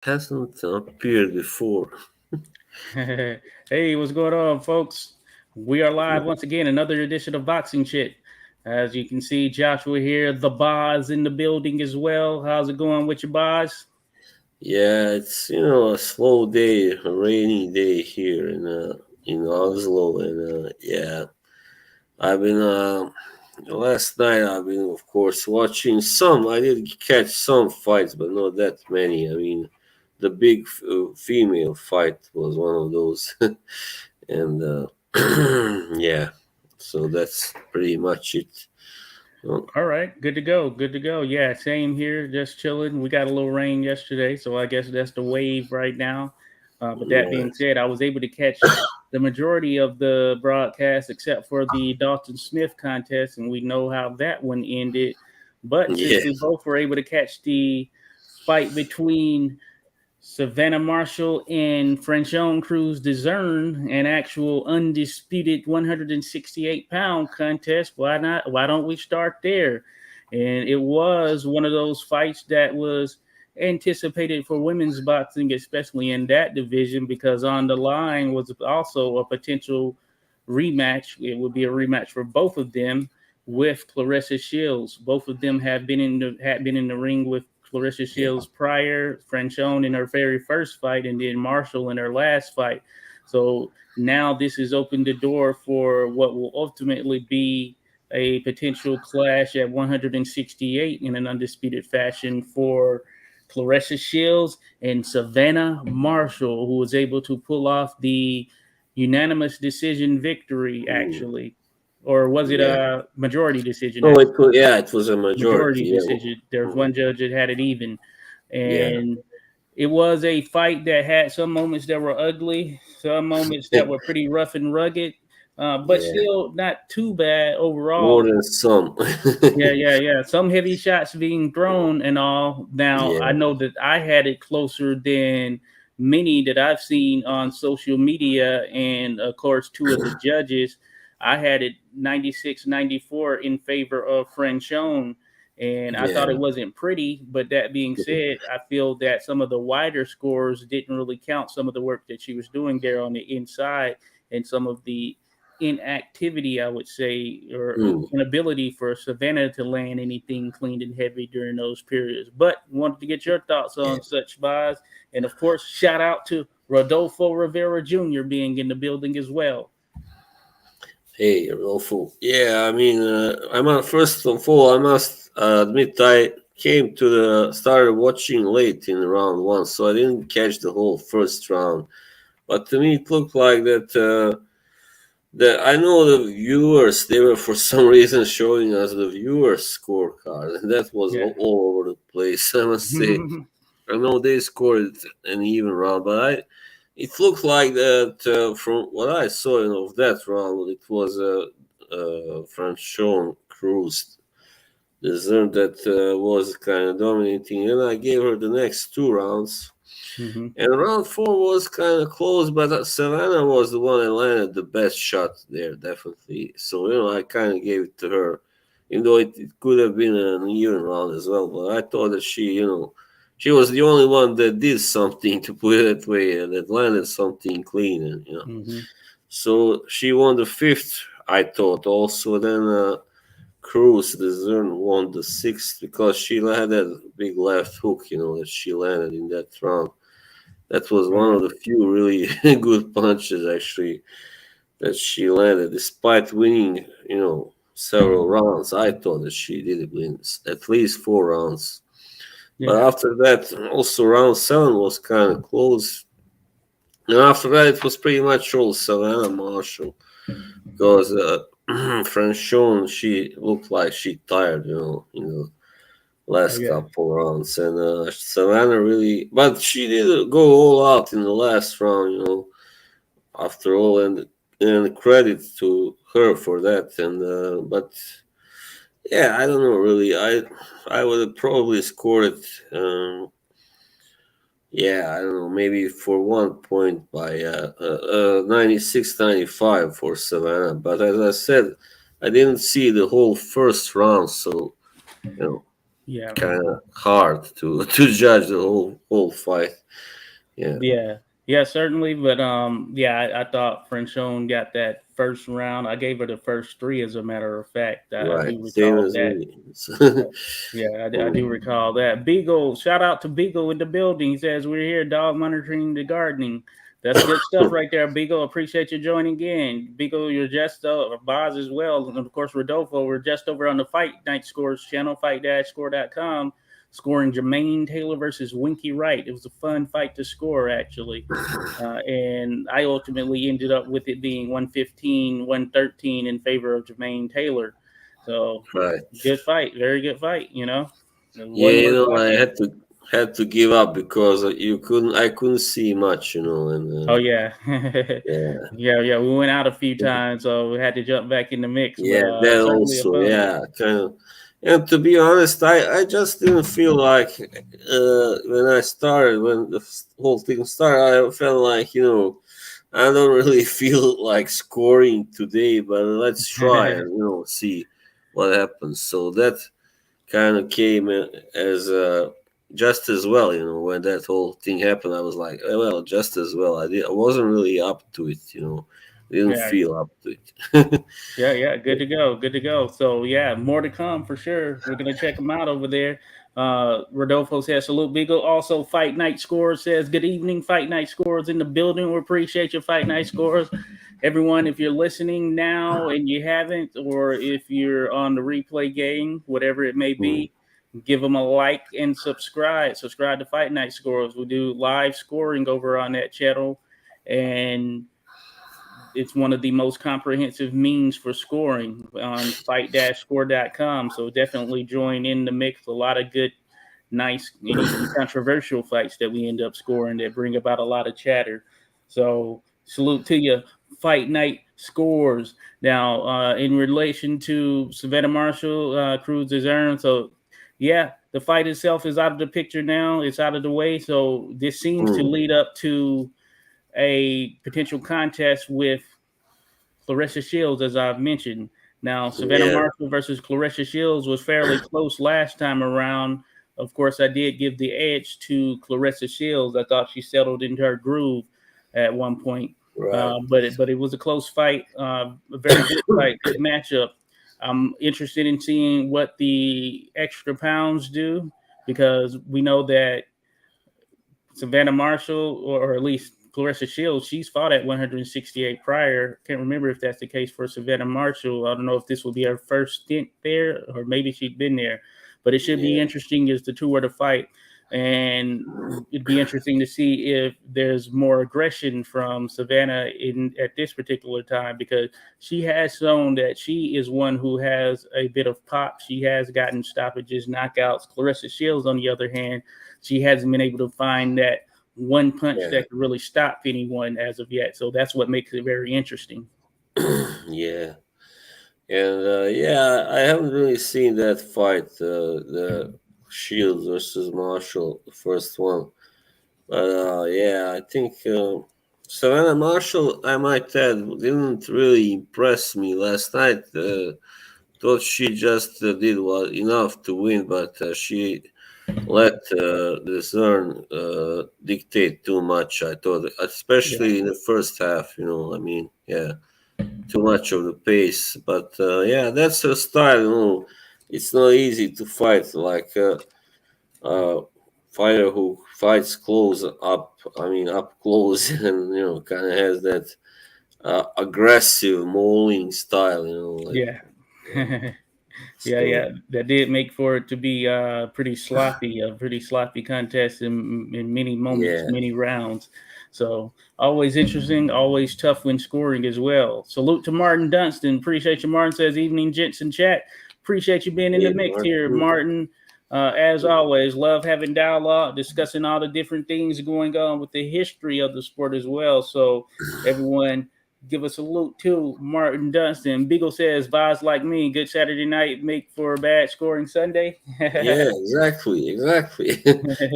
Hasn't appeared before. Hey, what's going on, folks? We are live once again, another edition of Boxing Shit. As you can see, Joshua here, the Boz in the building as well. How's it going with your Boz? Yeah, it's a slow day, a rainy day here in Oslo, and yeah, I've been last night I've been of course watching some. I did catch some fights, but not that many. I mean, the big female fight was one of those, and yeah, so that's pretty much it. Well, All right, good to go. Good to go. Yeah, same here, just chilling. We got a little rain yesterday, so I guess that's the wave right now. But that yeah, being said, I was able to catch the majority of the broadcast except for the Dalton Smith contest, and we know how that one ended. But since yeah, we both were able to catch the fight between Savannah Marshall and Franchon Crews-Dezurn, an actual undisputed 168-pound contest. Why not? Why don't we start there? And it was one of those fights that was anticipated for women's boxing, especially in that division, because on the line was also a potential rematch. It would be a rematch for both of them with Clarissa Shields. Both of them had been in the ring with Clarissa yeah, Shields prior, Franchon in her very first fight, and then Marshall in her last fight. So now this has opened the door for what will ultimately be a potential clash at 168 in an undisputed fashion for Clarissa Shields and Savannah Marshall, who was able to pull off the unanimous decision victory, mm, actually. Or was it yeah. a majority decision, No, actually? it was a Majority majority. Yeah, decision. There's mhm, one judge that had it even, yeah, and it was a fight that had some moments that were ugly, some moments that were pretty rough and rugged, but yeah. still not too bad More overall. than some. Yeah, yeah, yeah. Some heavy shots being thrown and all. Now I Yeah, know that I had it closer than many that I've seen on social media, and of course, two of the judges. I had it 96-94 in favor of Franchon, and I thought yeah, it wasn't pretty. But that being said, I feel that some of the wider scores didn't really count some of the work that she was doing there on the inside, and some of the inactivity, I would say, or mm, inability for Savannah to land anything clean and heavy during those periods. But wanted to get your thoughts yeah. on such buys. And of course, shout out to Rodolfo Rivera Jr. being in the building as well. Hey, Rodolfo. Yeah, I mean, first of all, I must admit I came to started watching late in round one, so I didn't catch the whole first round. But to me, it looked like that. I know the viewers, they were for some reason showing us the viewers' scorecard, and that was Yeah. all over the place, I must say. I know they scored an even round, but it looked like that from what I saw of that round, it was Franchon Crews-Dezurn that was kind of dominating, and I gave her the next two rounds. hmm And round four was kind of close, but Savannah was the one that landed the best shot there, definitely. So, I kind of gave it to her, even though it could have been an even round as well. But I thought that she was the only one that did something, to put it that way, and that landed something clean. And. hmm So she won the fifth, I thought, also. Then Crews-Dezurn won the sixth because she had that big left hook, that she landed in that round. That was one Right. of the few really good punches actually that she landed, despite winning, several rounds. I thought that she did win at least four rounds. But Yeah. after that, also round seven was kind of close. And after that, it was pretty much all Savannah Marshall because Franchon, she looked like she tired, Oh, last yeah. couple rounds, and Savannah really, but she did go all out in the last round, after all, and credit to her for that. And but yeah, I don't know really. I would have probably scored it. Yeah, I don't know, maybe for 1 point by 96-95 for Savannah. But as I said, I didn't see the whole first round, so you know. Yeah. kind of hard to to judge the whole fight. Yeah, Yeah, yeah, certainly. But yeah, I thought Franchon got that first round. I gave her the first three, as a matter of fact. I right. do Same recall as that. me. Yeah, I do Mm, recall that. Beagle, shout out to Beagle in the building. He says we're here, dog monitoring the gardening. That's good stuff right there, Beagle. Appreciate you joining in. Beagle, you're just Boz as well. And of course, Rodolfo, we're just over on the Fight Night Scores channel, fight-score.com, scoring Jermaine Taylor versus Winky Wright. It was a fun fight to score, actually. And I ultimately ended up with it being 115, 113 in favor of Jermaine Taylor. So right. good fight, very good fight. You know, Yeah, one worth I watching. had to give up because you couldn't I couldn't see much, and Oh yeah, yeah, yeah. We went out a few times, so we had to jump back in the mix. But yeah, that certainly a also, fun one. yeah, kind of. And to be honest, I just didn't feel like when I started when the whole thing started, I felt like I don't really feel like scoring today, but let's try and see what happens. So that kind of came as just as well. When that whole thing happened, I was like, well, just as well. I wasn't really up to it. Didn't Yeah, feel up to it. yeah. Good to go. Good to go. So yeah, more to come for sure. We're gonna check them out over there. Rodolfo says salute Beagle. Also, Fight Night Scores says good evening. Fight Night Scores in the building. We appreciate your Fight Night Scores. Everyone, if you're listening now and you haven't, or if you're on the replay game, whatever it may Mm, be, give them a like and subscribe. Subscribe to Fight Night Scores. We do live scoring over on that channel, and it's one of the most comprehensive means for scoring on fight-score.com. So definitely join in the mix. A lot of good, nice, and even controversial fights that we end up scoring that bring about a lot of chatter. So salute to you. Fight Night Scores. Now, in relation to Savannah Marshall, Crews-Dezurn, so yeah, the fight itself is out of the picture now. It's out of the way. So this seems to mm, lead up to a potential contest with Clarissa Shields, as I've mentioned. Now, Savannah yeah, Marshall versus Clarissa Shields was fairly close last time around. Of course, I did give the edge to Clarissa Shields. I thought she settled into her groove at one point, right. but it was a close fight, a very good fight, good matchup. I'm interested in seeing what the extra pounds do because we know that Savannah Marshall, or at least Clarissa Shields, she's fought at 168 prior. Can't remember if that's the case for Savannah Marshall. I don't know if this will be her first stint there, or maybe she'd been there. But it should be Yeah, interesting as the two were to fight. And it'd be interesting to see if there's more aggression from Savannah in at this particular time because she has shown that she is one who has a bit of pop. She has gotten stoppages, knockouts. Clarissa Shields, on the other hand, she hasn't been able to find that one punch yeah, that could really stop anyone as of yet. So that's what makes it very interesting. yeah. And yeah, I haven't really seen that fight, the Shields versus Marshall, the first one. But yeah, I think Savannah Marshall, I might add, didn't really impress me last night. Thought she just did enough to win, but she let the Zern dictate too much. I thought, Yeah, especially in the first half. I mean, yeah, too much of the pace. But yeah, that's her style. It's not easy to fight like. Uh, Fighter who fights close up. I mean, up close, and kind of has that aggressive mauling style. Like yeah. yeah. Yeah. So That did make for it to be a pretty sloppy contest in many moments, yeah, many rounds. So always interesting, always tough when scoring as well. Salute to Martin Dunstan. Appreciate you, Martin. Says evening, gents in chat. Appreciate you being in the yeah, mix here, Martin. Martin. As Yeah, always, love having dialogue, discussing all the different things going on with the history of the sport as well. So everyone give us a salute to Martin Dunstan. Beagle says, vibes like me, good Saturday night make for a bad scoring Sunday. yeah, exactly.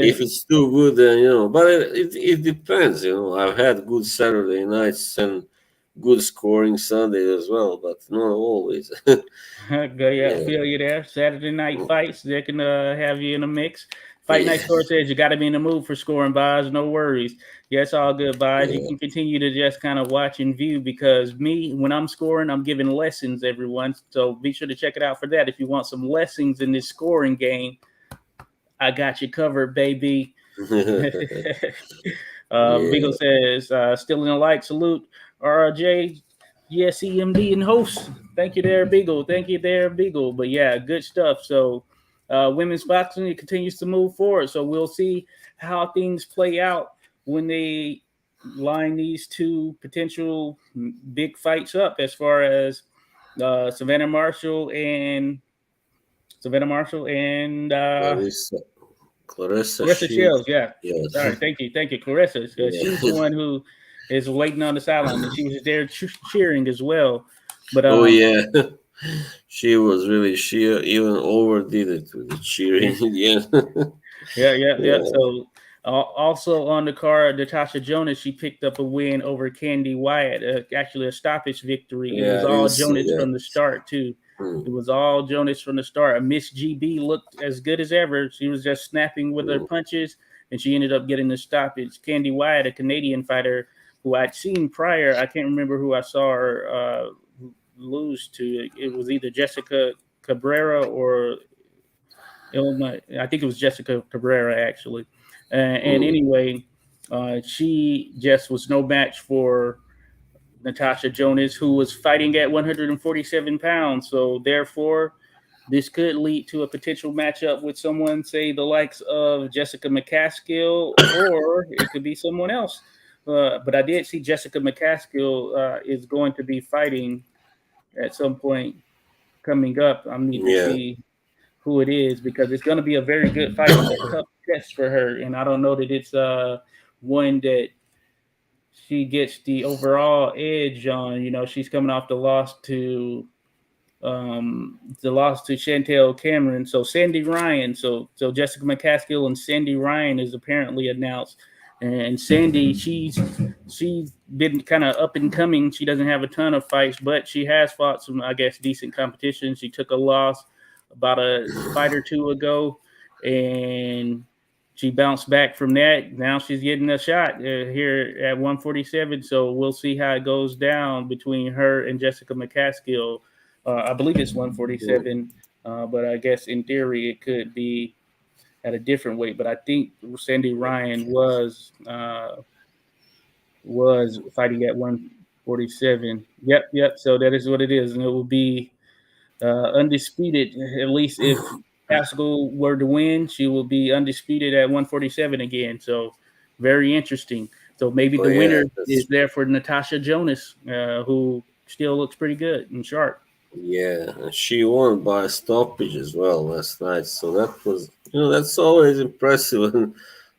If it's too good, then but it depends. I've had good Saturday nights, and good scoring Sunday as well, but not always. Go, yeah, Yeah, feel you there. Saturday night fights, they can have you in the mix. Fight Night yeah, Score says you got to be in the mood for scoring buys. No worries. Yeah, it's all good buys. You yeah. can continue to just kind of watch and view because me, when I'm scoring, I'm giving lessons, everyone. So be sure to check it out for that. If you want some lessons in this scoring game, I got you covered, baby. Beagle Yeah, says, still in the light, salute RJ, GSEMD, and host. Thank you there, Beagle. Thank you there, Beagle. But yeah, good stuff. So, women's boxing, it continues to move forward. So, we'll see how things play out when they line these two potential big fights up as far as Savannah Marshall and Clarissa, Clarissa Clarissa Shields. Shields, yeah. Yes, Sorry, thank you, Clarissa. She's the yeah. one who is waiting on the sideline, and she was there cheering as well. But Oh yeah, she was really she even overdid it with the cheering. Yeah, yeah. yeah. So also on the card, Natasha Jonas, she picked up a win over Candy Wyatt. Actually, a stoppage victory. It Yeah, was I all didn't see Jonas that. from the start too. It Mm, was all Jonas from the start. Miss GB looked as good as ever. She was just snapping with her mm, punches, and she ended up getting the stoppage. Candy Wyatt, a Canadian fighter who I'd seen prior, I can't remember who I saw her lose to. It was either Jessica Cabrera or Illinois. I think it was Jessica Cabrera actually. And mm. anyway, she just was no match for Natasha Jonas, who was fighting at 147 pounds. So therefore, this could lead to a potential matchup with someone, say the likes of Jessica McCaskill, or it could be someone else. But I did see Jessica McCaskill is going to be fighting at some point coming up. I need to Yeah. see who it is because it's going to be a very good fight. It's a tough test for her, and I don't know that it's one that she gets the overall edge on. You know, she's coming off the loss to Chantel Cameron. So Sandy Ryan, so Jessica McCaskill and Sandy Ryan is apparently announced. And Sandy, she's been kind of up and coming. She doesn't have a ton of fights, but she has fought some, I guess, decent competition. She took a loss about a fight or two ago, and she bounced back from that. Now she's getting a shot here at 147. So we'll see how it goes down between her and Jessica McCaskill. I believe it's Mm. 147, but I guess in theory it could be at a different weight. But I think Sandy Ryan was fighting at 147. Yep. So that is what it is, and it will be undisputed. At least if Pascal were to win, she will be undisputed at 147 again. So very interesting. So maybe Oh the yeah, winner is that's there for Natasha Jonas, who still looks pretty good and sharp. yeah. And she won by stoppage as well last night, so that was that's always impressive. And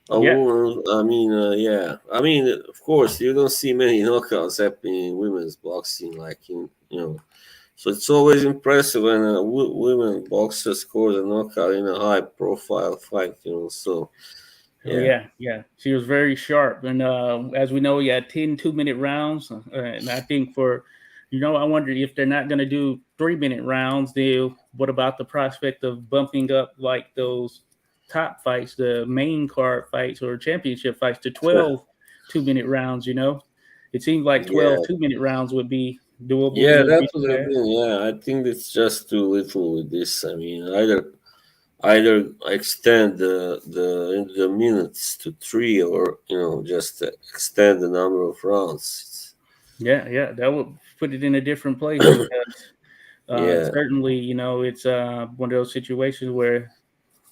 a Yeah, woman, I mean, yeah, I mean, of course, you don't see many knockouts happening in women's boxing, like in. So it's always impressive when a women boxer scores a knockout in a high-profile fight. So oh yeah, yeah. She was very sharp, and as we know, yeah, 10 2-minute rounds, and I think I wonder if they're not going to do 3-minute rounds. What about the prospect of bumping up like those top fights, the main card fights or championship fights, to 12 2-minute rounds? It seems like yeah, 12 2-minute rounds would be doable. yeah. Would That be too would have bad. been yeah. I think it's just too little with this. I mean, either extend the minutes to three, or just extend the number of rounds. Yeah, that would put it in a different place because Yeah, certainly, it's one of those situations where,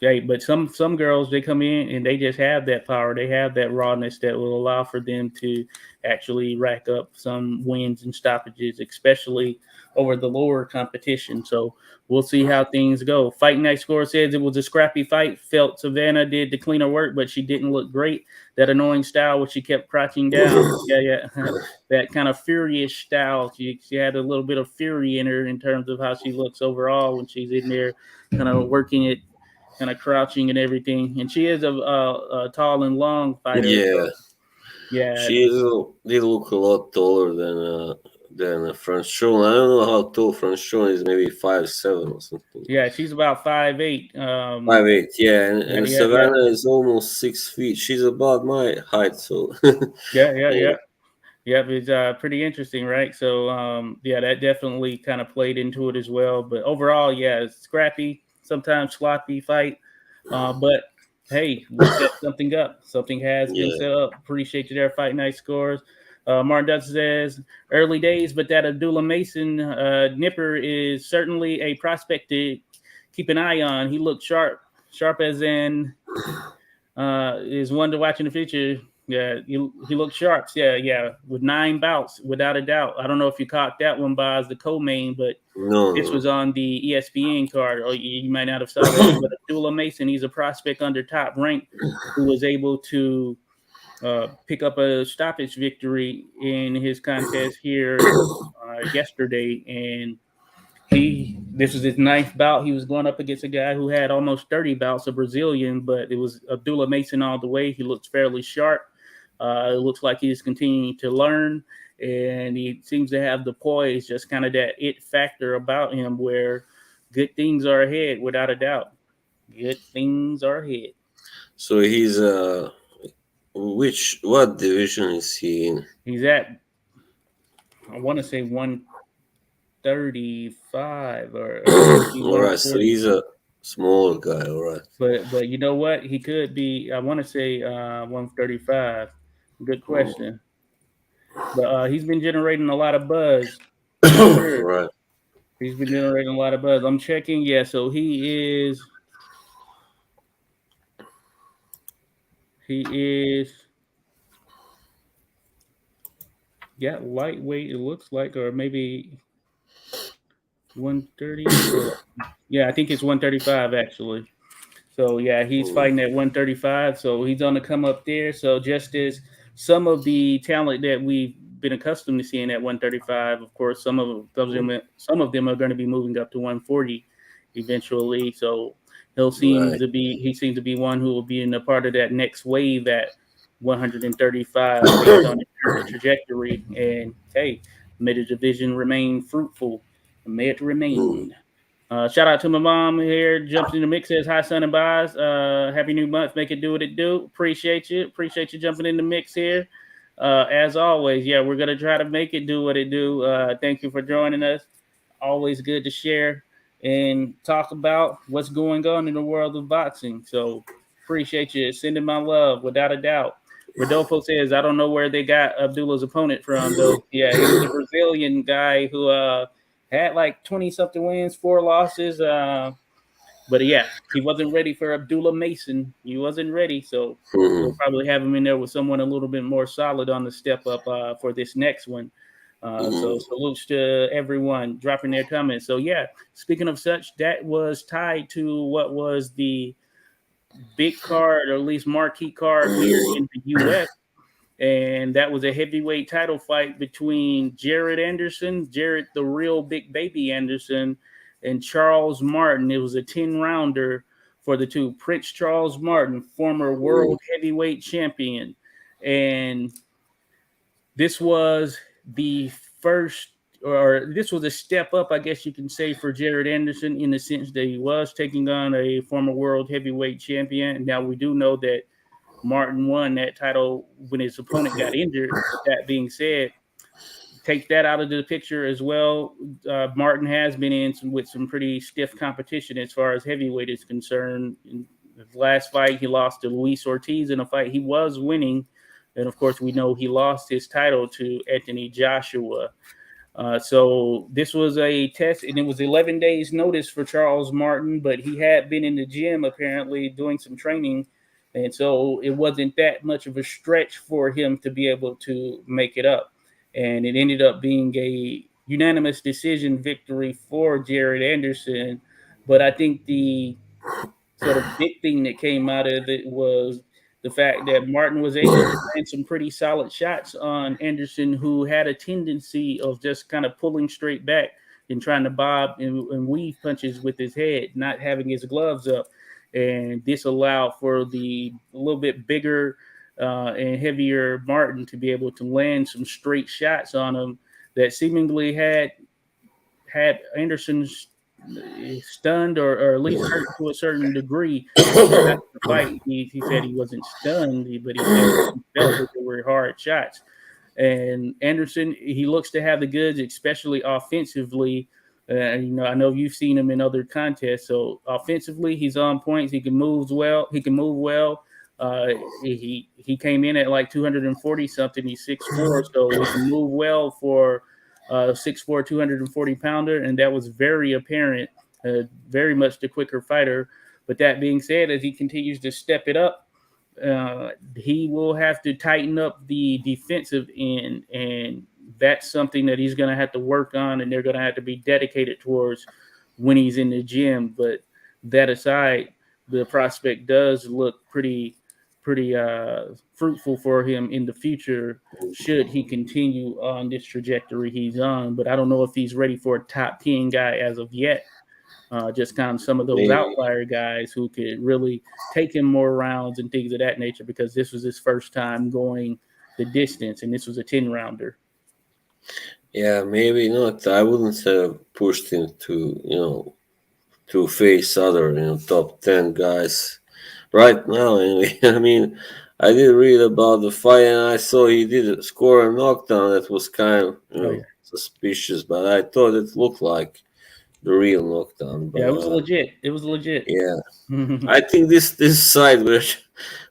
yeah, but some girls they come in and they just have that power, they have that rawness that will allow for them to actually rack up some wins and stoppages, especially over the lower competition. So we'll see how things go. Fight Night Score says it was a scrappy fight. Felt Savannah did the cleaner work, but she didn't look great. That annoying style where she kept crouching down. Yeah. That kind of furious style. She had a little bit of fury in her in terms of how she looks overall when she's in there kind of working it, kind of crouching and everything. And she is a tall and long fighter. yeah. So yeah, She did look a lot taller than than Franchon. I don't know how tall Franchon is. Maybe 5'7" or something. Yeah, she's about 5'8". 5'8", yeah, Yeah, and yeah, yeah, Savannah is almost 6 feet. She's about my height, so yeah, yeah, yeah, yeah. Yep, it's pretty interesting, right? So, yeah, that definitely kind of played into it as well. But overall, yeah, it's scrappy, sometimes sloppy fight. But hey, we set something up. Something has been yeah. set up. Appreciate you there, Fight Night Scores. Martin Dutton says early days, but that Abdullah Mason nipper is certainly a prospect to keep an eye on. He looked sharp, sharp as in is one to watch in the future. Yeah, he looked sharp. Yeah, yeah, with 9 bouts, without a doubt. I don't know if you caught that one by as the co-main, but No, this no, was on the ESPN card, or you might not have saw that one. But Abdullah Mason, he's a prospect under top rank who was able to pick up a stoppage victory in his contest here yesterday, and this was his 9th bout. He was going up against a guy who had almost 30 bouts, a Brazilian, but it was Abdullah Mason all the way. He looks fairly sharp. It looks like he's continuing to learn, and he seems to have the poise, just kind of that it factor about him where good things are ahead, without a doubt. Good things are ahead. so he's what division is he in? He's at, I want to say 135, or it could be All right, so 140. he's a small guy. All right. But you know what? He could be. I want to say 135. Good question. But he's been generating a lot of buzz for All sure. right. He's been generating a lot of buzz. I'm checking. Yeah, so he is yeah, lightweight. It looks like, or maybe 130. Or yeah, I think it's 135 actually. So yeah, he's Mm, fighting at 135. So he's on the come up there. So just as some of the talent that we've been accustomed to seeing at 135, of course, mm, some of them are going to be moving up to 140 eventually. So right. he seems to be one who will be in a part of that next wave at 135 based on his current trajectory. And hey, may the division remain fruitful. May it Mm, remain. Shout out to my mom here. Jumps in the mix. Says hi, son and buys. Happy new month. Make it do what it do. Appreciate you. Appreciate you jumping in the mix here. As always, yeah, we're gonna try to make it do what it do. Thank you for joining us. Always good to share and talk about what's going on in the world of boxing. So appreciate you sending my love, without a doubt. Rodolfo says, I don't know where they got Abdullah's opponent from, though. Yeah, he was a Brazilian guy who had like 20 something wins, 4 losses. But yeah, he wasn't ready for Abdullah Mason. He wasn't ready. So we'll mm, probably have him in there with someone a little bit more solid on the step up for this next one. So mm, salutes to everyone dropping their comments. So yeah, speaking of such, that was tied to what was the big card, or at least marquee card here in the U.S. And that was a heavyweight title fight between Jared the real big baby Anderson, and Charles Martin. It was a 10-rounder for the two. Prince Charles Martin, former mm, world heavyweight champion. And this was the first, or this was a step up, I guess you can say, for Jared Anderson, in the sense that he was taking on a former world heavyweight champion. Now, we do know that Martin won that title when his opponent got injured. But that being said, take that out of the picture as well. Martin has been with some pretty stiff competition as far as heavyweight is concerned. In the last fight, he lost to Luis Ortiz in a fight he was winning. And of course, we know he lost his title to Anthony Joshua. So this was a test, and it was 11 days notice for Charles Martin, but he had been in the gym apparently doing some training, and so it wasn't that much of a stretch for him to be able to make it up. And it ended up being a unanimous decision victory for Jared Anderson. But I think the sort of big thing that came out of it was the fact that Martin was able to land some pretty solid shots on Anderson, who had a tendency of just kind of pulling straight back and trying to bob and weave punches with his head, not having his gloves up. And this allowed for the a little bit bigger and heavier Martin to be able to land some straight shots on him that seemingly had Anderson stunned or at least hurt to a certain degree. After the fight, he said he wasn't stunned, but he said he felt that there were hard shots. And Anderson, he looks to have the goods, especially offensively. I know you've seen him in other contests. So offensively, he's on points. He can move well. He can move well. He came in at like 240 something. He's 6'4", so he can move well for 6'4", 240-pounder, and that was very apparent. Very much the quicker fighter. But that being said, as he continues to step it up, he will have to tighten up the defensive end, and that's something that he's going to have to work on, and they're going to have to be dedicated towards when he's in the gym. But that aside, the prospect does look pretty fruitful for him in the future should he continue on this trajectory he's on. But I don't know if he's ready for a top 10 guy as of yet. Just kind of some of those Maybe. outlier guys who could really take him more rounds and things of that nature, because this was his first time going the distance, and this was a 10-rounder. Yeah, maybe not. I wouldn't have pushed him to face other top 10 guys right now. Anyway, I mean, I did read about the fight and I saw he did score a knockdown that was kind of Oh yeah, suspicious, but I thought it looked like the real knockdown. yeah, But it was legit. It was legit. yeah, I think this side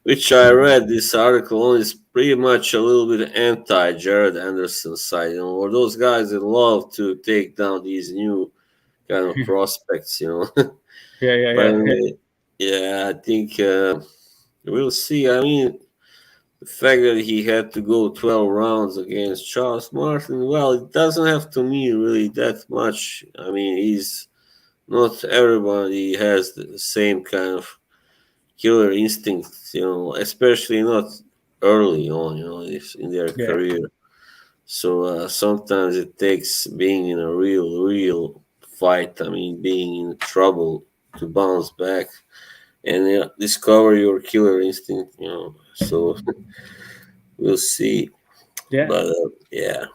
which I read this article on is pretty much a little bit anti Jared Anderson side. Or those guys that love to take down these new kind of prospects. Yeah, yeah, But yeah, anyway, yeah, I think we'll see. I mean, the fact that he had to go 12 rounds against Charles Martin, well, it doesn't have to mean really that much. I mean, he's not everybody has the same kind of killer instincts, especially not early on, in their yeah, career. So sometimes it takes being in a real fight. I mean, being in trouble to bounce back and discover your killer instinct. So we'll see. yeah. But yeah,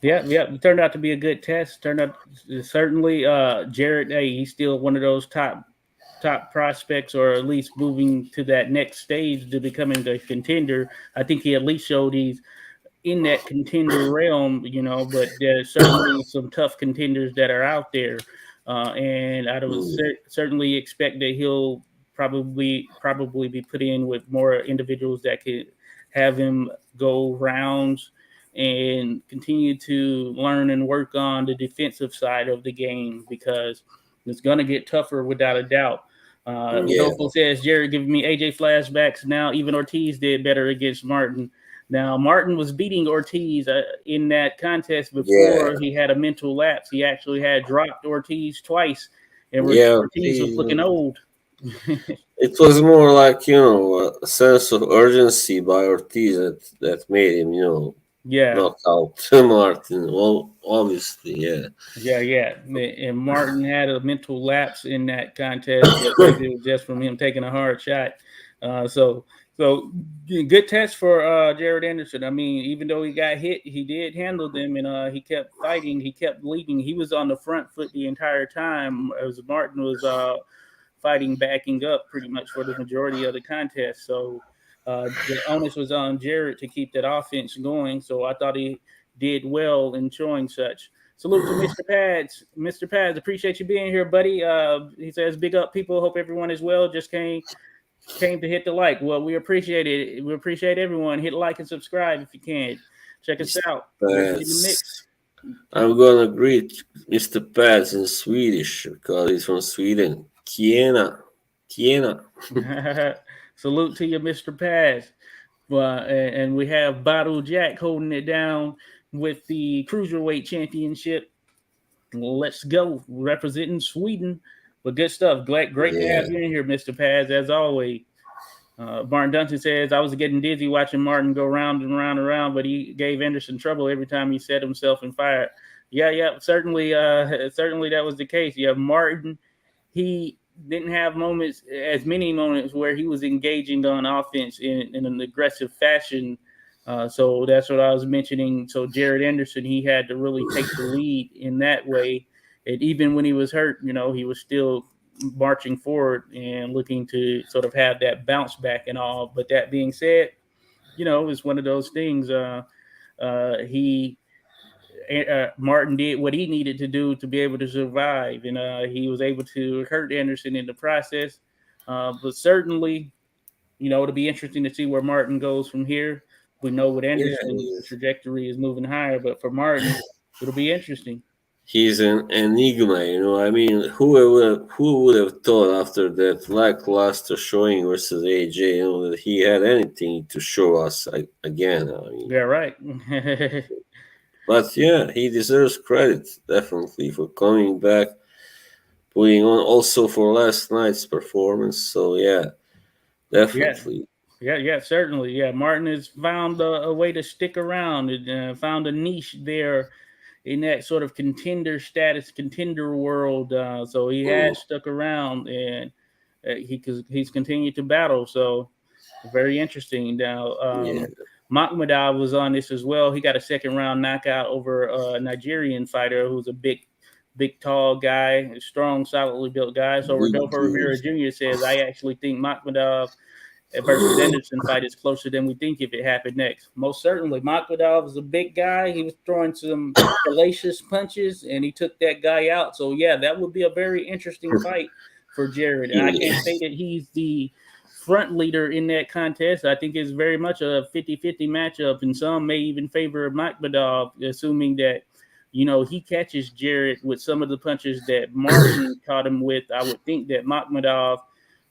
Yeah, yeah, it turned out to be a good test. Turned out certainly Jarrett, hey, he's still one of those top prospects, or at least moving to that next stage to becoming a contender. I think he at least showed he's in that contender realm, but there's certainly some tough contenders that are out there. And I would mm, certainly expect that he'll probably be put in with more individuals that could have him go rounds and continue to learn and work on the defensive side of the game, because it's going to get tougher without a doubt. yeah, Rodolfo says, Jared giving me AJ flashbacks. Now even Ortiz did better against Martin. Now, Martin was beating Ortiz in that contest yeah, before he had a mental lapse. He actually had dropped Ortiz twice, and yeah. Ortiz was looking old. It was more like a sense of urgency by Ortiz that made him Yeah, knock out Martin. Well, obviously, yeah. yeah. And Martin had a mental lapse in that contest, but maybe it was just from him taking a hard shot. So good test for Jared Anderson. I mean, even though he got hit, he did handle them, and he kept fighting. He kept leading. He was on the front foot the entire time as Martin was fighting, backing up pretty much for the majority of the contest. So the onus was on Jared to keep that offense going. So I thought he did well in showing such. Salute to Mr. Pads. Mr. Pads, appreciate you being here, buddy. He says, big up, people. Hope everyone is well. Just came to hit the like. Well, we appreciate it. We appreciate everyone. Hit like and subscribe if you can. Check us out. We're in the mix. I'm gonna greet Mr. Pats in Swedish because he's from Sweden. Kiena, Kiena. Salute to you, Mr. Pads. And we have Battle Jack holding it down with the Cruiserweight Championship. Let's go. Representing Sweden. But good stuff. Great to Yeah, have you in here, Mr. Pads, as always. Martin Dunton says, I was getting dizzy watching Martin go round and round and round, but he gave Anderson trouble every time he set himself in fire. Yeah, certainly that was the case. Yeah, Martin, he didn't have many moments where he was engaging on offense in an aggressive fashion So that's what I was mentioning. So Jared Anderson, he had to really take the lead in that way. And even when he was hurt, he was still marching forward and looking to sort of have that bounce back and all. But that being said, it's one of those things. He Martin did what he needed to do to be able to survive, and he was able to hurt Anderson in the process. But certainly, it'll be interesting to see where Martin goes from here. We know with Yeah, Anderson, the trajectory is moving higher, but for Martin, it'll be interesting. he's an enigma. I mean, who would have thought after that lackluster showing versus AJ, that he had anything to show us again? I mean, Yeah, right. but yeah, he deserves credit definitely for coming back, putting on also for last night's performance. So yeah, Yeah, definitely. yeah, certainly. Yeah, Martin has found a way to stick around and found a niche there in that sort of contender status, contender world. So he Mm, has stuck around, and he's continued to battle. So very interesting. Now, yeah, Makhmudov was on this as well. He got a second round knockout over a Nigerian fighter who's a big, tall guy, a strong, solidly built guy. So big Rodolfo dude. Rivera Jr. says, I actually think Makhmudov versus Anderson fight is closer than we think if it happened next. Most certainly, Makhmudov is a big guy. He was throwing some hellacious punches, and he took that guy out. So yeah, that would be a very interesting fight for Jared. And I Yeah, can't say that he's the front leader in that contest. I think it's very much a 50-50 matchup, and some may even favor Makhmudov, assuming that he catches Jared with some of the punches that Martin caught him with. I would think that Makhmudov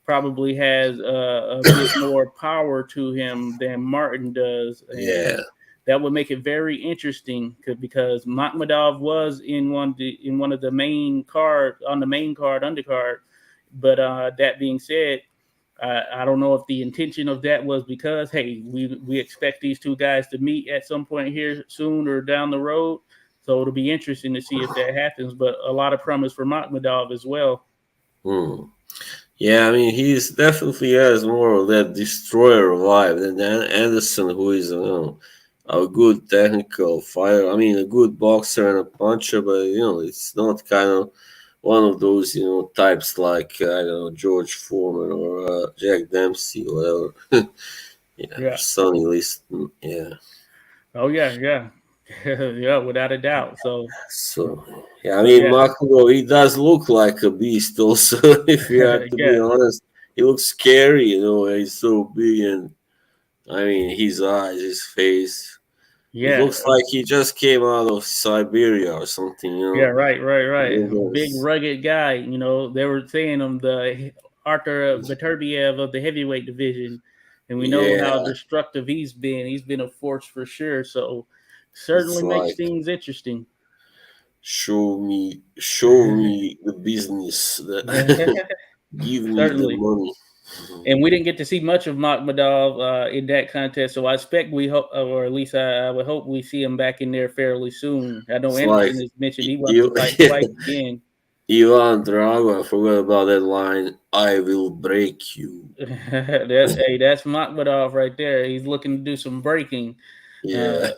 probably has a bit more power to him than Martin does, yeah, and that would make it very interesting because Makhmudov was in one of the main card on the main card undercard. But that being said, I don't know if the intention of that was because hey, we expect these two guys to meet at some point here soon or down the road. So it'll be interesting to see if that happens. But a lot of promise for Makhmudov as well. mm. Yeah. I mean, he's definitely has more of that destroyer vibe than Anderson, who is a good technical fighter. I mean, a good boxer and a puncher, but it's not kind of one of those types like I don't know, George Foreman or Jack Dempsey or whatever. Yeah, or Yeah. Sonny Liston. Yeah. Oh yeah. Yeah, without a doubt. So So yeah, I mean, yeah, Makuro, he does look like a beast. Also, if you have to be yeah, honest, he looks scary. He's so big, and I mean, his eyes, his face. It yeah, looks like he just came out of Siberia or something. yeah. Right. Big Yes. rugged guy. They were saying him the Arthur Beterbiev of the heavyweight division, and we know how Yeah, destructive he's been. He's been a force for sure. So it's certainly makes like things interesting. show me the business. Give me the Certainly. money. Mhm. And we didn't get to see much of Makhmudov in that contest, so I expect we hope, or at least I would hope we see him back in there fairly soon. I know It's like Anderson has mentioned he wants to you, fight twice again. Ivan Drago. I forgot about that line. I will break you. That's Makhmudov right there. He's looking to do some breaking. Yeah,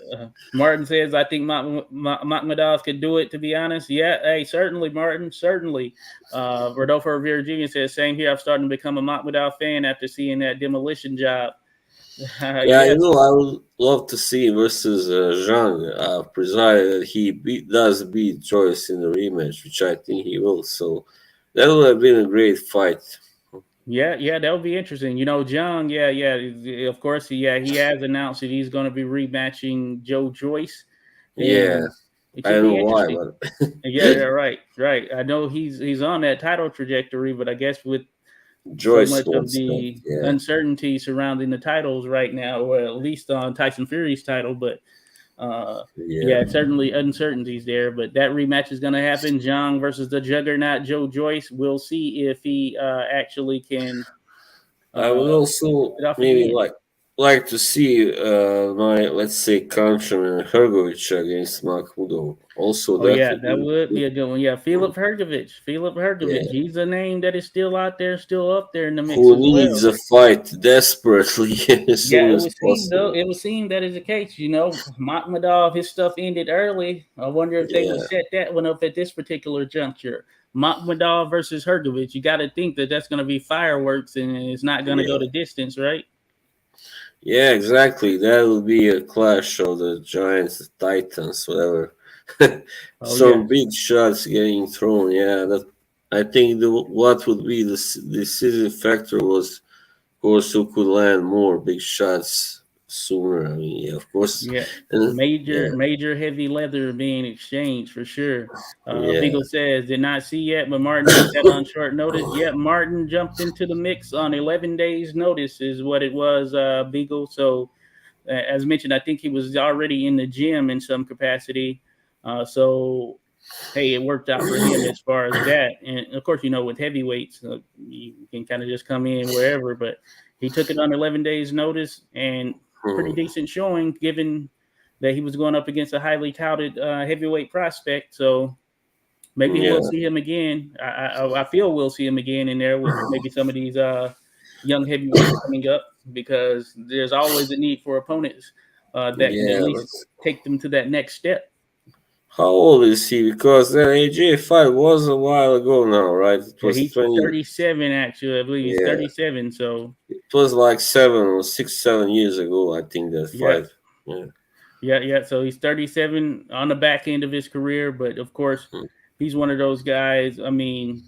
Martin says, I think Makhmudov could do it, to be honest. Yeah, hey, certainly, Martin, certainly. Rodolfo Rivera Jr. says, same here. I'm starting to become a Makhmudov fan after seeing that demolition job. yeah. Yes, I would love to see him versus Zhang. Provided he does beat Joyce in the rematch, which I think he will. So that would have been a great fight. yeah, that would be interesting. John, yeah. Of course, he has announced that he's going to be rematching Joe Joyce, Yeah, and it I should don't know be why, interesting. but Yeah, right. I know he's on that title trajectory, but I guess with so Joyce much of wants that. the Yeah, uncertainty surrounding the titles right now, or at least on Tyson Fury's title. But uh, yeah. yeah, certainly uncertainties there. But that rematch is going to happen. Zhang versus the Juggernaut Joe Joyce. We'll see if he actually can I would uh, pull also it off maybe again. like to see my, let's say, countryman Hergovich against Makhmudov. Also, Oh that yeah, would that be would be good. a good one. Yeah, Filip Hergovich. Filip Hergovich. Yeah. He's a name that is still out there, still up there in the mix Who as needs well. a fight desperately as Yeah, soon it as would seem though. possible? It would seem that is the case. You know, Makhmadov, his stuff ended early. I wonder if they would Yeah, set that one up at this particular juncture. Makhmadov versus Hergovich. You got to think that that's going to be fireworks, and it's not going to go yeah, the distance, right? yeah, exactly. That would be a clash of the giants, the titans, whatever. Oh yeah, Some big shots getting thrown. Yeah, that I think what would be the decisive factor was, of course, who could land more big shots sooner. I mean, yeah, of course, yeah. and yeah, Major heavy leather being exchanged for sure. yeah, Beagle says, did not see yet, but Martin took that on short notice. Yeah, Martin jumped into the mix on 11 days' notice, is what it was, Beagle. So, as mentioned, I think he was already in the gym in some capacity. So, hey, it worked out for him as far as that. And of course, you know, with heavyweights, you can kind of just come in wherever. But he took it on 11 days' notice and pretty hmm, decent showing, given that he was going up against a highly touted heavyweight prospect. So maybe we'll yeah, see him again. I feel we'll see him again in there with maybe some of these young heavyweights coming up because there's always a need for opponents that can at yeah. least take them to that next step. How old is he? Because the AJ fight was a while ago now, right? It Yeah, was he's 20. 37 actually. I believe he's Yeah, 37. So it was like 7 or 6, 7 years ago. I think that yeah, fight. Yeah, yeah. So he's 37 on the back end of his career, but of course, hmm. he's one of those guys. I mean,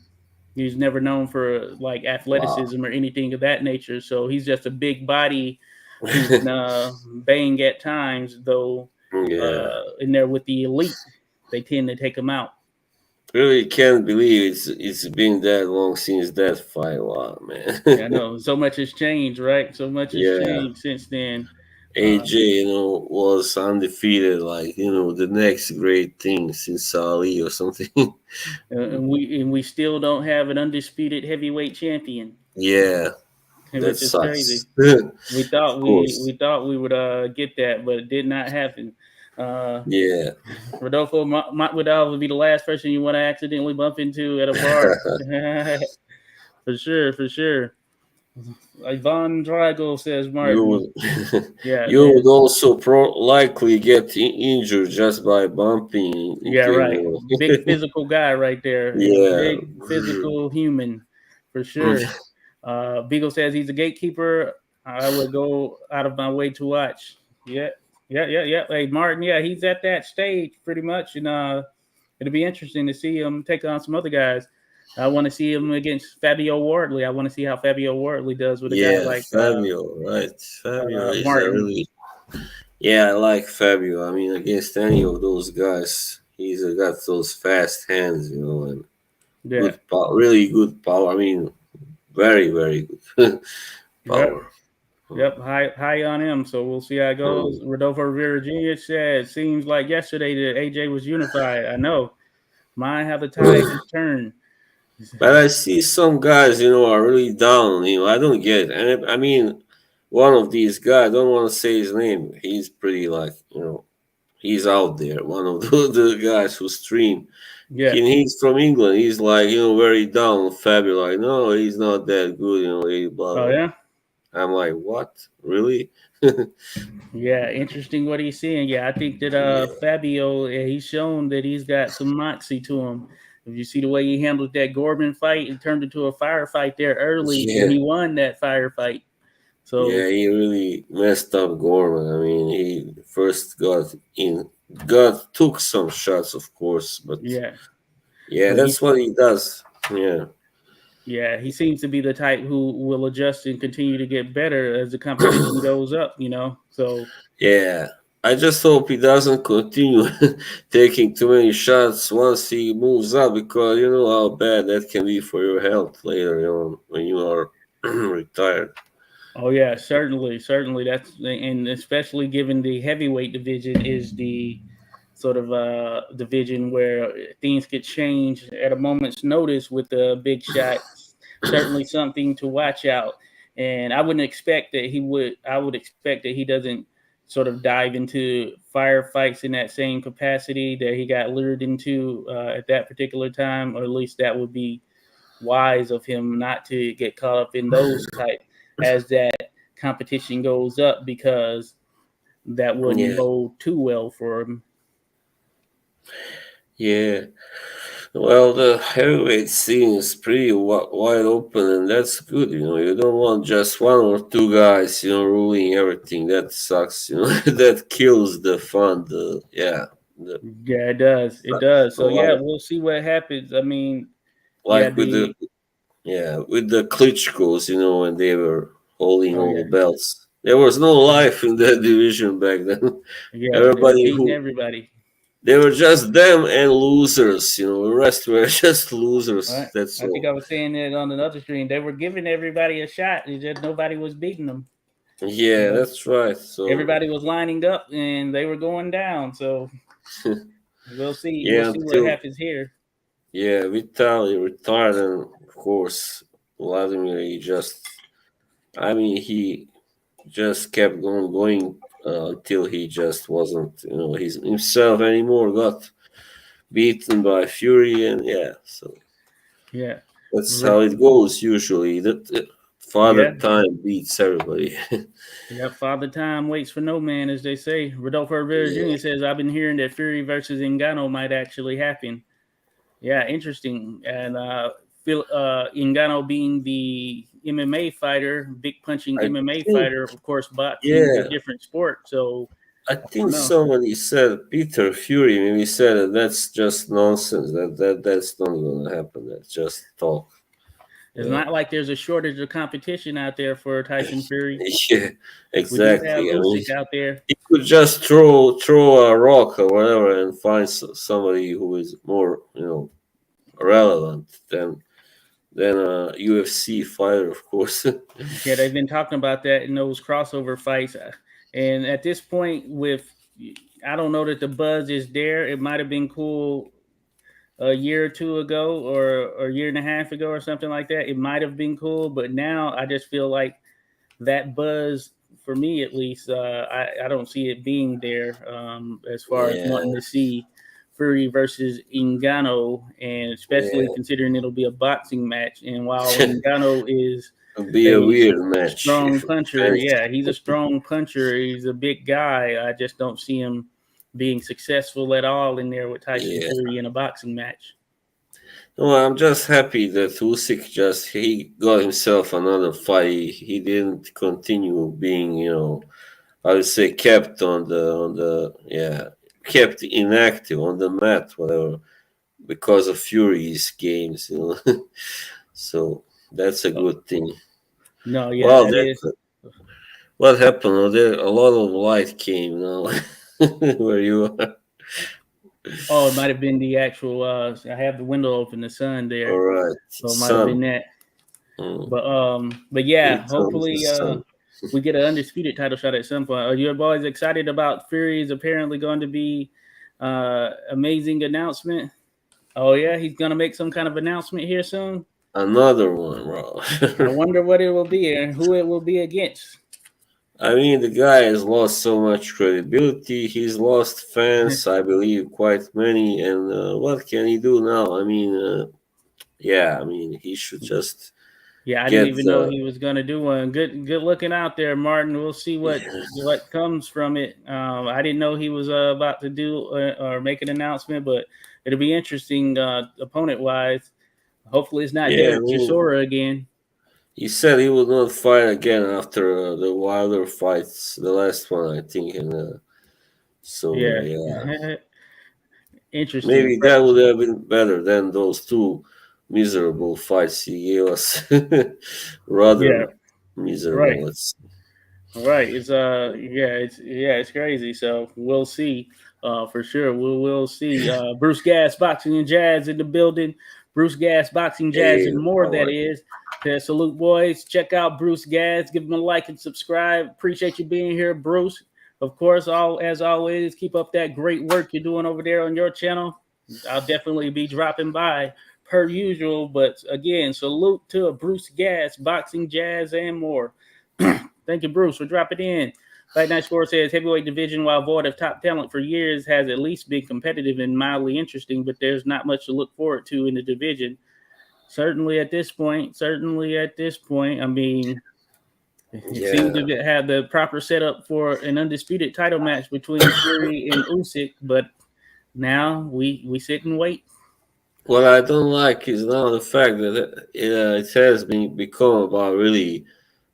he's never known for like Wow. athleticism or anything of that nature. So he's just a big body who can bang at times, though. Yeah, In there with the elite, they tend to take him out. really can't believe it's been that long since that fight. Wow, Yeah, I man. know. So much has changed, right? So much has Yeah, changed since then. Uh, AJ, was undefeated. Like, the next great thing since Ali or something. and we still don't have an undisputed heavyweight champion, Yeah, that which is sucks. crazy. Of We thought we course. we thought we would get that, but it did not happen. Uh, Yeah. Rodolfo Masvidal would be the last person you want to accidentally bump into at a bar, for sure, for sure. Ivan Drago says You Martin. would, Yeah, you would also likely get injured just by bumping yeah, into right. him. Big physical guy right there. Yeah. Big physical human, for sure. Beagle says he's a gatekeeper. I would go out of my way to watch. Yeah, yeah. Hey, Martin, yeah, he's at that stage pretty much, and it'll be interesting to see him take on some other guys. I want to see him against Fabio Wardley. I want to see how Fabio Wardley does with a guy Yeah, like Fabio, right? Fabio is a Martin. really, yeah, I like Fabio. I mean, against any of those guys, he's got those fast hands, and Yeah, good power, really good power. I mean, very, very good yep. power. Yep, high on him. So we'll see how it goes. Hmm. Rodolfo Rivera Jr. said, "Seems like yesterday that AJ was unified. I know. Mind how the tide has turned." But I see some guys, are really down. I don't get it. And I mean, one of these guys, I don't want to say his name. He's pretty like, he's out there. One of the guys who stream. Yeah. He's from England. He's like, very down, fabulous. Like, no, he's not that good. Blah Oh blah. yeah. I'm like, what? Really? Yeah. Interesting what he's seeing. Yeah, I think that Yeah, Fabio, he's shown that he's got some moxie to him. If you see the way he handled that Gorman fight, it turned into a firefight there early, and yeah, he won that firefight. So yeah. He really messed up Gorman. I mean, he first took some shots, of course, but yeah, yeah, but that's what he does. Yeah, he seems to be the type who will adjust and continue to get better as the competition goes up, So, yeah. I just hope he doesn't continue taking too many shots once he moves up because you know how bad that can be for your health later, when you are retired. oh yeah, certainly that's and especially given the heavyweight division is the sort of division where things could change at a moment's notice with the big shots. Certainly something to watch out. and I wouldn't expect that he would. I would expect that he doesn't sort of dive into firefights in that same capacity that he got lured into at that particular time, or at least that would be wise of him not to get caught up in those type as that competition goes up, because that wouldn't Yeah, bode too well for him. yeah. Well, the heavyweight scene is pretty wide open, and that's good. You don't want just one or two guys, ruling everything. That sucks. That kills the fun. The Yeah, it does. It does. So yeah, like we'll see what happens. I mean, yeah, like with the Klitschko's, when they were holding oh all yeah, the belts. There was no life in that division back then. yeah, they were Everybody beating who everybody. They were just them and losers. The rest were just All losers. right. That's I think I all. was saying it on another stream. They were giving everybody a shot. It's just nobody was beating them. You Yeah, know, that's right. So everybody was lining up and they were going down. So we'll see. We'll yeah, see what until happens here. Vitaly retired, and of course Vladimir. He just kept going until he just wasn't, he's himself anymore. Got beaten by Fury, and yeah, so Yeah. that's how Ro- it goes usually. That father Yeah. time beats everybody. Yeah. Father Time waits for no man, as they say. Rodolfo Rivera Yeah. Jr. says, I've been hearing that Fury versus Ngannou might actually happen. Yeah, interesting. And Ngannou being the MMA fighter, big punching I MMA think, fighter, of course, boxing's a yeah, different sport. So I I don't think know. somebody said Peter Fury maybe said that that's just nonsense. That's not gonna happen. That's just talk. It's Yeah, not like there's a shortage of competition out there for Tyson Fury. yeah, We do have exactly. I mean, Usyk out there. he could just throw a rock or whatever and find somebody who is more relevant than a UFC fighter, of course. Yeah, they've been talking about that in those crossover fights. And at this point, I don't know that the buzz is there. It might have been cool a year or two ago, or a year and a half ago, or something like that. It might have been cool, but now I just feel like that buzz, for me at least, I don't see it being there, as far as Yeah, wanting to see Fury versus Ngannou, and especially yeah. considering it'll be a boxing match. And while Ngannou is It'll be a a weird match strong if it puncher, depends. yeah, he's a strong puncher. He's a big guy. I just don't see him being successful at all in there with Tyson Yeah. Fury in a boxing match. No, I'm just happy that Usyk he got himself another fight. He didn't continue being, I would say kept kept inactive on the mat, whatever, because of Fury's games. So that's a Oh, good thing. no, yeah, Well, that is. what happened? There a lot of light came now where you are. Oh, it might have been the actual. I have the window open, the sun All there, right, so it might have son. been that. Mm, But yeah, here comes the hopefully, sun. we get an undisputed title shot at some point. Are you boys excited about Fury's apparently going to be amazing announcement? Oh yeah, he's gonna make some kind of announcement here soon. Another one, bro. I wonder what it will be and who it will be against. I mean, the guy has lost so much credibility. He's lost fans, I believe, quite many. And what can he do now? I mean, yeah, I mean, he should just Yeah, I didn't get even know the. he was gonna do one. Good looking out there, Martin. We'll see what comes from it. I didn't know he was about to do or make an announcement, but it'll be interesting opponent wise. Hopefully, it's not Yeah, I Derek mean, Chisora again. he said he would not fight again after the Wilder fights, the last one, I think. And so, Yeah, yeah, interesting. maybe that would have been better than those two miserable fights he gave us. Yeah, Rather right. miserable. Let's. Right. It's crazy. So we'll see. For sure. We'll see. Bruce Gas Boxing and Jazz in the building. Bruce Gas Boxing, Jazz, Hey, and more, how that are is. Salute, boys. Check out Bruce Gas. Give him a like and subscribe. Appreciate you being here, Bruce. Of course, as always, keep up that great work you're doing over there on your channel. I'll definitely be dropping by per usual. But again, salute to Bruce Gas, Boxing, Jazz, and more. Thank you, Bruce, for dropping in. Fight Night Score says heavyweight division, while void of top talent for years, has at least been competitive and mildly interesting, but there's not much to look forward to in the division. Certainly at this point, I mean, it seemed Yeah. to have the proper setup for an undisputed title match between Fury and Usyk, but now we sit and wait. What I don't like is now the fact that it has been become about really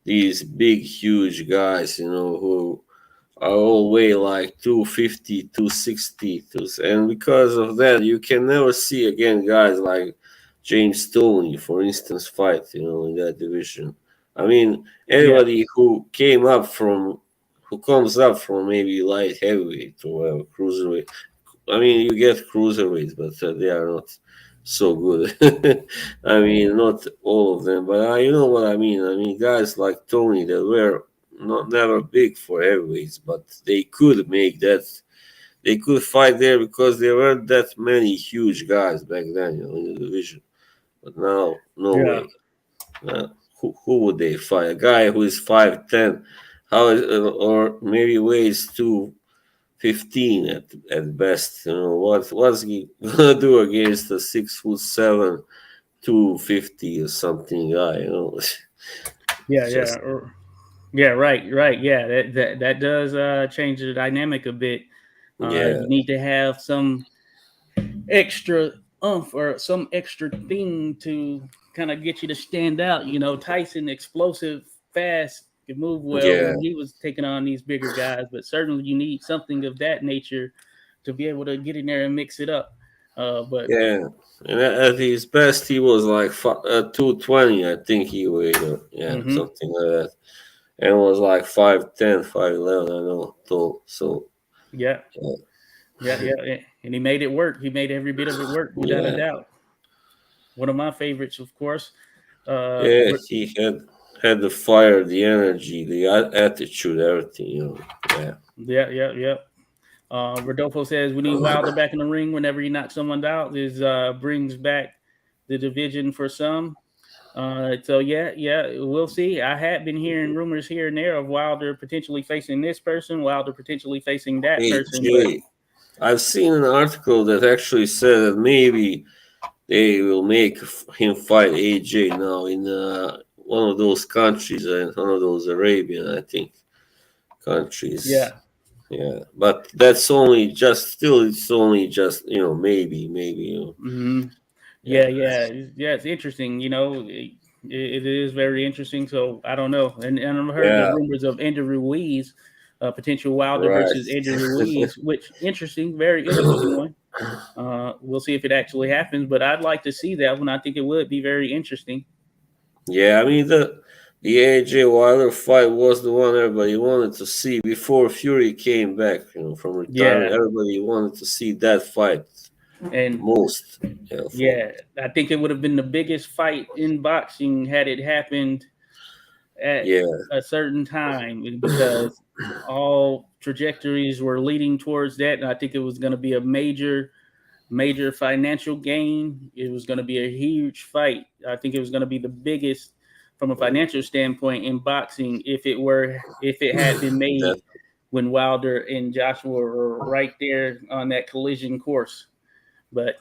these big, huge guys, who are all weigh like 250, 260. And because of that, you can never see again guys like James Stoney, for instance, fight, in that division. I mean, Yeah, anybody who comes up from maybe light heavyweight or whatever, cruiserweight. I mean, you get cruiserweights, but they are not so good. I mean, not all of them, but you know what I mean. I mean, guys like Tony that were not never big for heavyweights, but they could make that. They could fight there because there weren't that many huge guys back then, in the division. But now, no yeah, way. Who would they fight? A guy who is 5'10", or maybe weighs 215 at best. What's he gonna do against a 6'7", 250 or something guy? yeah, It's yeah, just yeah. Right, right. Yeah, that does change the dynamic a bit. yeah, You need to have some extra umph or some extra thing to kind of get you to stand out. You know, Tyson, explosive, fast, could move well yeah, when he was taking on these bigger guys, but certainly you need something of that nature to be able to get in there and mix it up. But yeah. And at his best, he was like 220, I think he weighed. Yeah, hmm something like that. And was like 5'10", 5'11", I know, tall. So, yeah, yeah, yeah, and he made it work. He made every bit of it work without a yeah, doubt. One of my favorites, of course. Uh, yeah, he had the fire, the energy, the attitude, everything, Yeah, yeah. Rodolfo says we need Wilder back in the ring whenever he knocks someone out. Is brings back the division for some. So yeah, we'll see. I had been hearing rumors here and there of Wilder potentially facing this person, Wilder potentially facing that hey, person, but Jay, I've seen an article that actually said that maybe they will make him fight AJ now in one of those countries, one of those Arabian, I think, countries. yeah, Yeah, but that's only just still. It's only just maybe. hmm Yeah, yeah. It's interesting. You know, it is very interesting. So I don't know, and I've heard the yeah, rumors of Andrew Ruiz, potential Wilder right. versus Andrew Ruiz, which interesting, very interesting one. We'll see if it actually happens, but I'd like to see that one. I think it would be very interesting. Yeah, I mean the AJ Wilder fight was the one everybody wanted to see before Fury came back, from retirement. Yeah, Everybody wanted to see that fight and most. Yeah, for yeah, I think it would have been the biggest fight in boxing had it happened at yeah, a certain time because all trajectories were leading towards that. And I think it was going to be a major financial gain. It was going to be a huge fight. I think it was going to be the biggest from a financial standpoint in boxing if it had been that made when Wilder and Joshua were right there on that collision course. But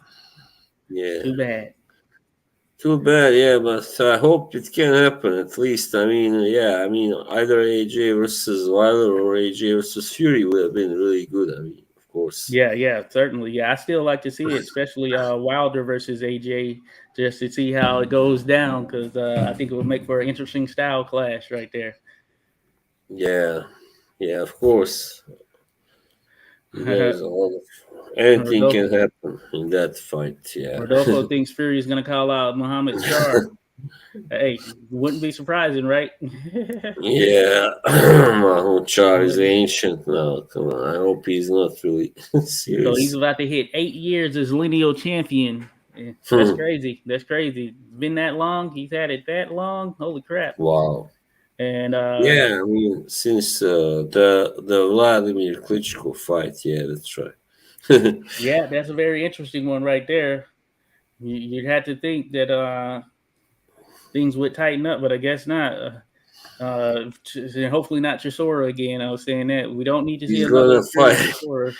yeah. too bad. Too bad, yeah, but I hope it can happen at least. I mean, yeah, I mean, either AJ versus Wilder or AJ versus Fury would have been really good. I mean, of course. Yeah, certainly. Yeah, I still like to see it, especially Wilder versus AJ, just to see how it goes down because I think it would make for an interesting style clash right there. Yeah, yeah, of course. There's a lot of anything can Rodolfo, happen in that fight. Yeah, Rodolfo thinks Fury is going to call out Muhammad Shah. Hey, wouldn't be surprising, right? yeah. Mahmoud Char is ancient now. Come on, I hope he's not really So he's serious. about to hit 8 years as lineal champion. Yeah, that's crazy. That's crazy. Been that long? He's had it that long? Holy crap! Wow. And Yeah, I mean, since the Vladimir Klitschko fight, yeah, that's right. yeah, that's a very interesting one right there. You'd have to think that things would tighten up, but I guess not. Hopefully not Chisora again. I was saying that we don't need to see He's another gonna Fury fight. Chisora.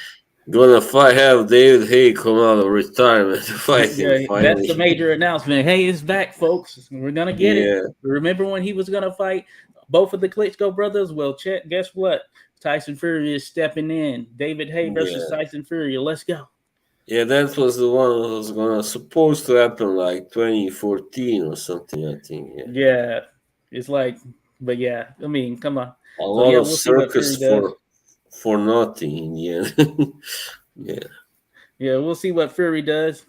Gonna fight. Have David Hay come out of retirement to fight him Yeah, that's the finally. major announcement. Hey, it's back, folks. We're gonna get it. Yeah, Remember when he was gonna fight both of the Klitschko brothers? Well, guess what? Tyson Fury is stepping in. David Hay versus yeah, Tyson Fury. Let's go. yeah. That was the one that was gonna supposed to happen like 2014 or something. I think. Yeah, Yeah, it's like, but yeah, I mean, come on. a So lot yeah, of we'll see what circus Fury does. for nothing in the end. Yeah, Yeah, we'll see what Fury does.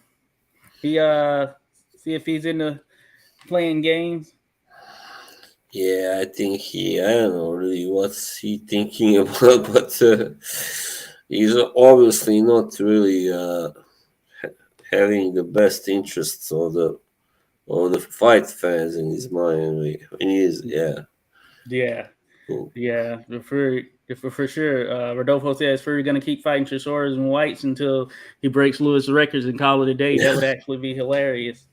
He see if he's into playing games. yeah. I think he. I don't know really what's he thinking about, but he's obviously not really having the best interests of the fight fans in his mind. And he is, yeah. Yeah, Cool. yeah, for sure. Rodolfo says Fury gonna keep fighting Chisoras and Whites until he breaks Lewis' records and call it a day. That would actually be hilarious.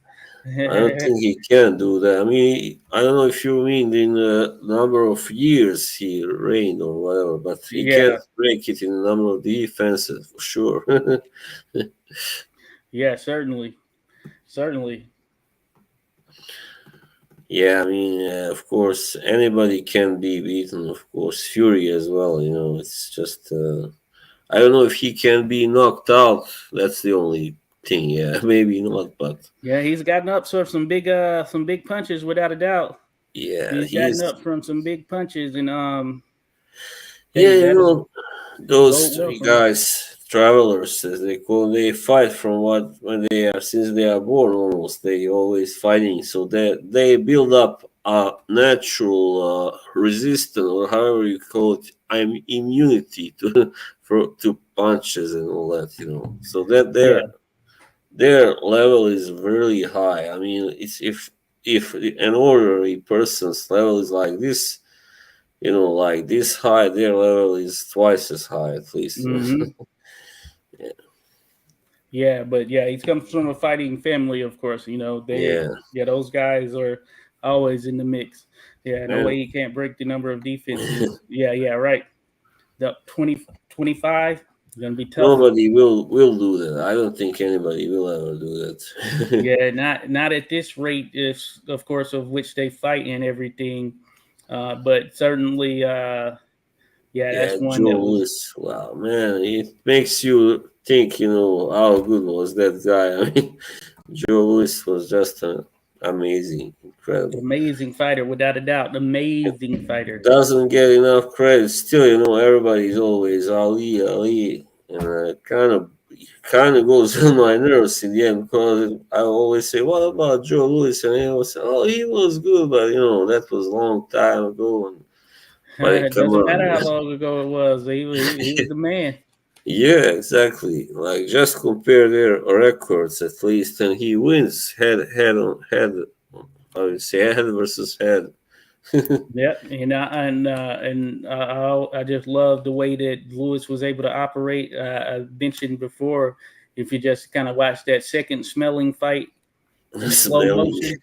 I don't think he can do that. I mean, I don't know if you mean in the number of years he reigned or whatever, but he Yeah, can't break it in the number of defenses for sure. yeah, certainly, certainly. Yeah, I mean, of course, anybody can be beaten. Of course, Fury as well. It's just I don't know if he can be knocked out. That's the only thing. Yeah, maybe not, but Yeah, he's gotten up for some big punches without a doubt. yeah, He's gotten he's up from some big punches, and yeah, hey, that is those bode well three for him. guys, travelers, as they call, they fight from what when they are since they are born almost. They always fighting, so they build up a natural resistance or however you call it, immunity to to punches and all that. So that Yeah. their level is really high. I mean, it's if an ordinary person's level is like this, like this high, their level is twice as high at least. Hmm. Yeah, Yeah, but yeah, he comes from a fighting family, of course. yeah. Yeah, those guys are always in the mix. Yeah, no way And he can't break the number of defenses. Yeah, yeah, right. The 2025 is gonna be tough. nobody will do that. I don't think anybody will ever do that. Yeah, not at this rate, if of course of which they fight and everything. But certainly, yeah, Yeah, that's one Joe that was Louis. Wow, man, it makes you think. How good was that guy? I mean, Joe Louis was just amazing, incredible. amazing fighter, without a doubt. Amazing fighter. Doesn't get enough credit. Still, everybody's always Ali, Ali, and kind of goes on my nerves in the end because I always say, "What about Joe Louis?" And he always say, "Oh, he was good, but that was a long time ago." And but It come doesn't on, matter how man. long ago it was. He was the man. Yeah, exactly. Like just compare their records at least, and he wins head on head. I would say head versus head. Yep, I just love the way that Lewis was able to operate. I mentioned before, if you just kind of watch that second smelling fight in slow Smelling. motion,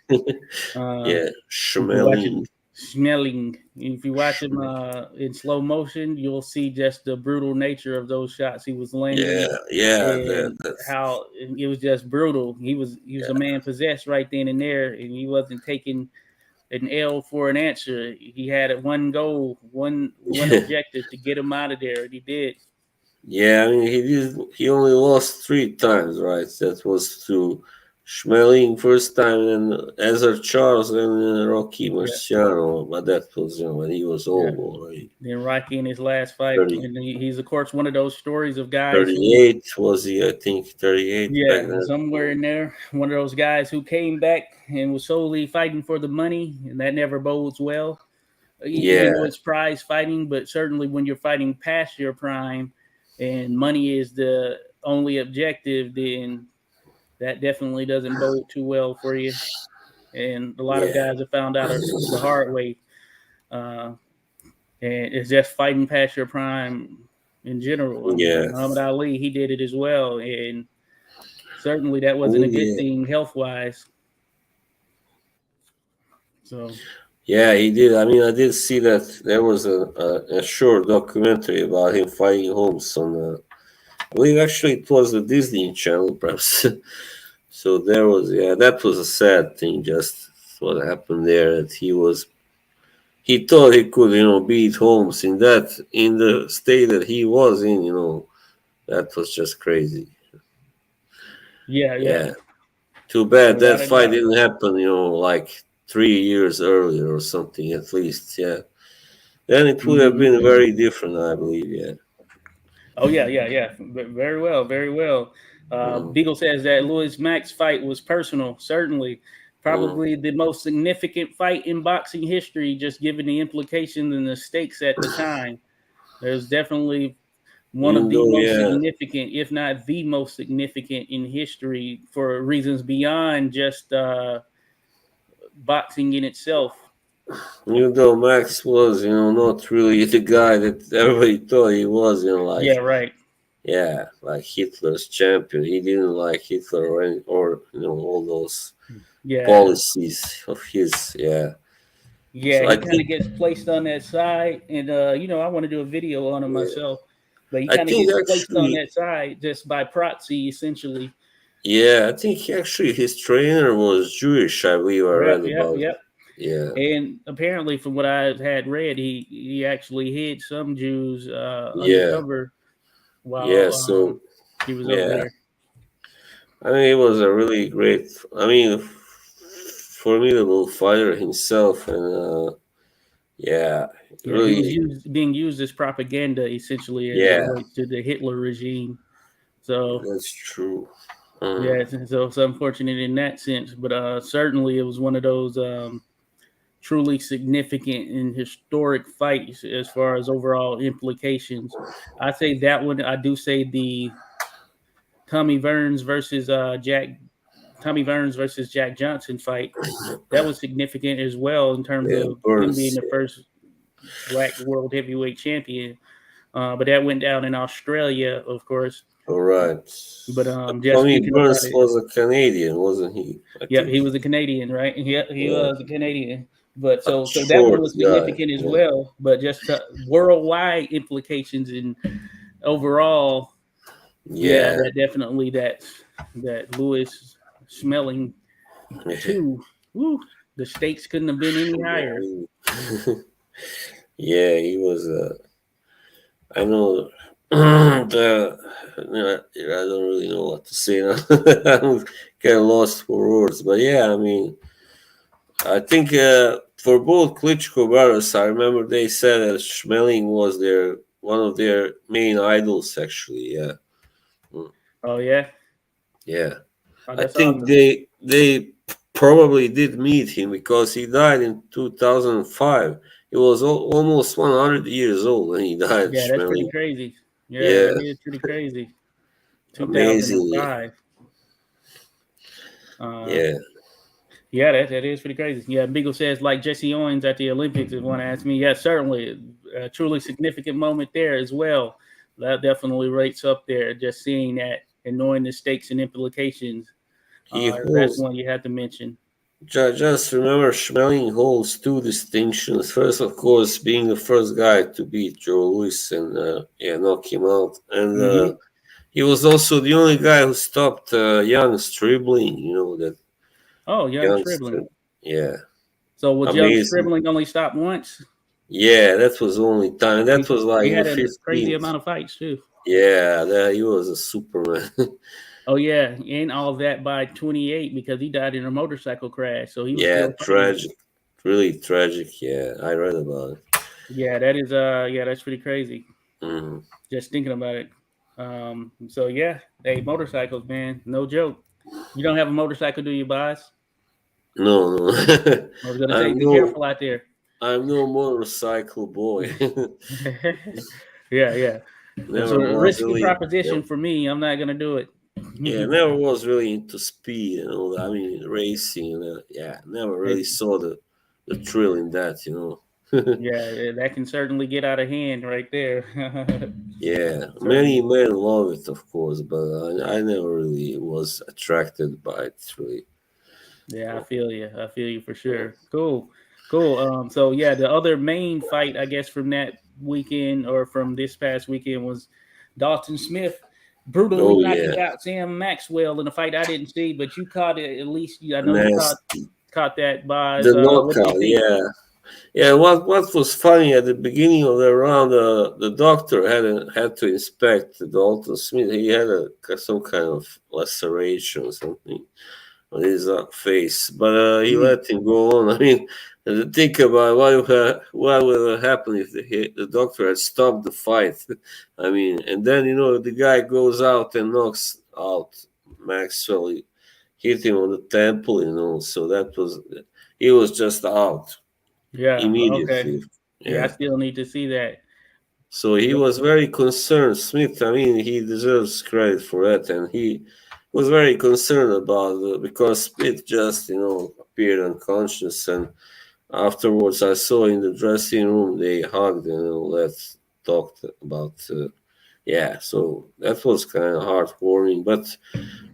uh, Yeah, if you watch it smelling. smelling, if you watch him Schme- in slow motion, you'll see just the brutal nature of those shots he was landing Yeah, yeah, and that's how it was just brutal. He was a yeah, man possessed right then and there, and he wasn't taking an L for an answer. He had one goal, one objective to get him out of there, and he did. yeah. I mean, he only lost three times, right? That was to Schmeling first time, and Ezra Charles, and Rocky Yeah, Marciano. But that was when he was yeah. old already. Then Rocky in his last fight, 30, and he's of course one of those stories of guys who, 38 was he? I think 38 back yeah, then. somewhere in there, one of those guys who came back and was solely fighting for the money, and that never bodes well. Even though Yeah, it's prize fighting, but certainly when you're fighting past your prime, and money is the only objective, then that definitely doesn't bode too well for you. And a lot of yeah, guys have found out the hard way. Uh, and it's just fighting past your prime in general. I mean, yeah, Muhammad Ali, he did it as well, and certainly that wasn't Oh a good yeah, thing health wise. So yeah, he did. I mean, I did see that there was a short documentary about him fighting Holmes on. I believe actually it was the Disney Channel, perhaps. So there was, yeah, that was a sad thing. Just what happened there. That he thought he could, beat Holmes in the state that he was in. That was just crazy. yeah, yeah, Yeah, too bad that without a fight doubt. didn't happen. Like 3 years earlier or something at least. Yeah, then it would have Hmm. been very different, I believe. Yeah. Oh yeah, yeah, yeah. Very well, very well. Mm, Beagle says that Lewis Max fight was personal. Certainly, mm. probably the most significant fight in boxing history, just given the implications and the stakes at the time. There's definitely one of Even the though, most yeah, significant, if not the most significant in history for reasons beyond just boxing in itself. even though Max was, not really the guy that everybody thought he was, Yeah, like, right. yeah, like Hitler's champion. He didn't like Hitler or all those Yeah, policies of his. Yeah. yeah. So I He kind think, of gets placed on that side, and I want to do a video on him yeah, myself, but he I kind of think gets placed on actually, that side just by proxy, essentially. yeah, I think actually his trainer was Jewish. I believe I Yep, read yep, about it. yep. Yeah, And apparently, from what I had read, he actually hid some Jews yeah, undercover yeah. while So he was over yeah, there. I mean, it was a really great. I mean, formidable fighter himself, and yeah, Yeah, he was really, being used as propaganda essentially as it yeah, relates to the Hitler regime. So that's true. yeah, Mm. so it's unfortunate in that sense, but certainly it was one of those truly significant and historic fights as far as overall implications. I say that one. I do say the Tommy Burns versus Tommy Burns versus Jack Johnson fight. That was significant as well in terms Yeah, of him being Burns. the first black world heavyweight champion. But that went down in Australia, of course. All right. But But just Tommy thinking about Burns it, was a Canadian, wasn't he? I yep, think. he was a Canadian, right? He Yeah, was a Canadian. But a so that one short was guy. significant as Yeah, well. But just worldwide implications and overall, yeah, yeah. that definitely that Lewis smelling too. Woo, the stakes couldn't have been any higher. Yeah, he was. I know. the, I don't really know what to say now. I'm kind of lost for words, but yeah, I mean, I think for both Klitschko brothers, I remember they said that Schmeling was their one of their main idols. Actually, yeah. Mm, Oh yeah, yeah. oh, I that's think awesome. they probably did meet him because he died in 2005. He was almost 100 years old when he died, Yeah, that's pretty Schmeling. crazy. Yeah, Yeah, that is pretty crazy. amazingly. 2005. Uh, Yeah, yeah, that is pretty crazy. Yeah, Beagle says like Jesse Owens at the Olympics. If you want to ask me, yeah, certainly a truly significant moment there as well. That definitely rates up there. Just seeing that and knowing the stakes and implications. he That's holds. one you have to mention. Just remember, Schmeling holds two distinctions. First, of course, being the first guy to beat Joe Louis and yeah, knock him out, and Hmm. he was also the only guy who stopped Young's dribbling. That Oh, Young Stribling. Youngster. Yeah, So was Young amazing. Stribling only stopped once? Yeah, that was the only time. That was like He in the had a crazy 15th. amount of fights too. Yeah, he was a Superman. Oh yeah, and all of that by 28 because he died in a motorcycle crash. So he was Yeah, still fighting. tragic. Really tragic. Yeah, I read about it. Yeah, that is yeah, that's pretty crazy. Mhm. Just thinking about it. So yeah, hey, motorcycles, man, no joke. You don't have a motorcycle, do you, boss? No, no. I was gonna say, I'm be no, careful out there. I'm no motorcycle boy. Yeah, yeah. It's a Never was risky really. proposition for me. I'm not gonna do it. Yeah, never was really into speed and all that. I mean, racing. Yeah, never really Hey, saw the thrill in that. Yeah, that can certainly get out of hand right there. Yeah, many Certainly. men love it, of course, but I never really was attracted by it, really. Yeah, I Oh, feel you. I feel you for oh, sure. Cool, cool. So yeah, the other main fight, I guess, from that weekend or from this past weekend was Dalton Smith brutally oh, knocking yeah, out Sam Maxwell in a fight I didn't see, but you caught it at least. I know you nasty. caught that by. The What do you knockout, think? yeah. Yeah, what was funny at the beginning of the round, the doctor had to inspect Dalton Smith. He had some kind of laceration or something on his face, but he Mm, let him go on. I mean, think about what would have happened if the doctor had stopped the fight. I mean, and then the guy goes out and knocks out Maxwell, hit him on the temple. So that was he was just out yeah. Okay. immediately. Yeah, I Yeah. still need to see that. So he was very concerned. Smith, I mean, he deserves credit for that, and he was very concerned about because Smith just, appeared unconscious, and afterwards I saw in the dressing room they hugged and let's talked about. Yeah, so that was kind of heartwarming. But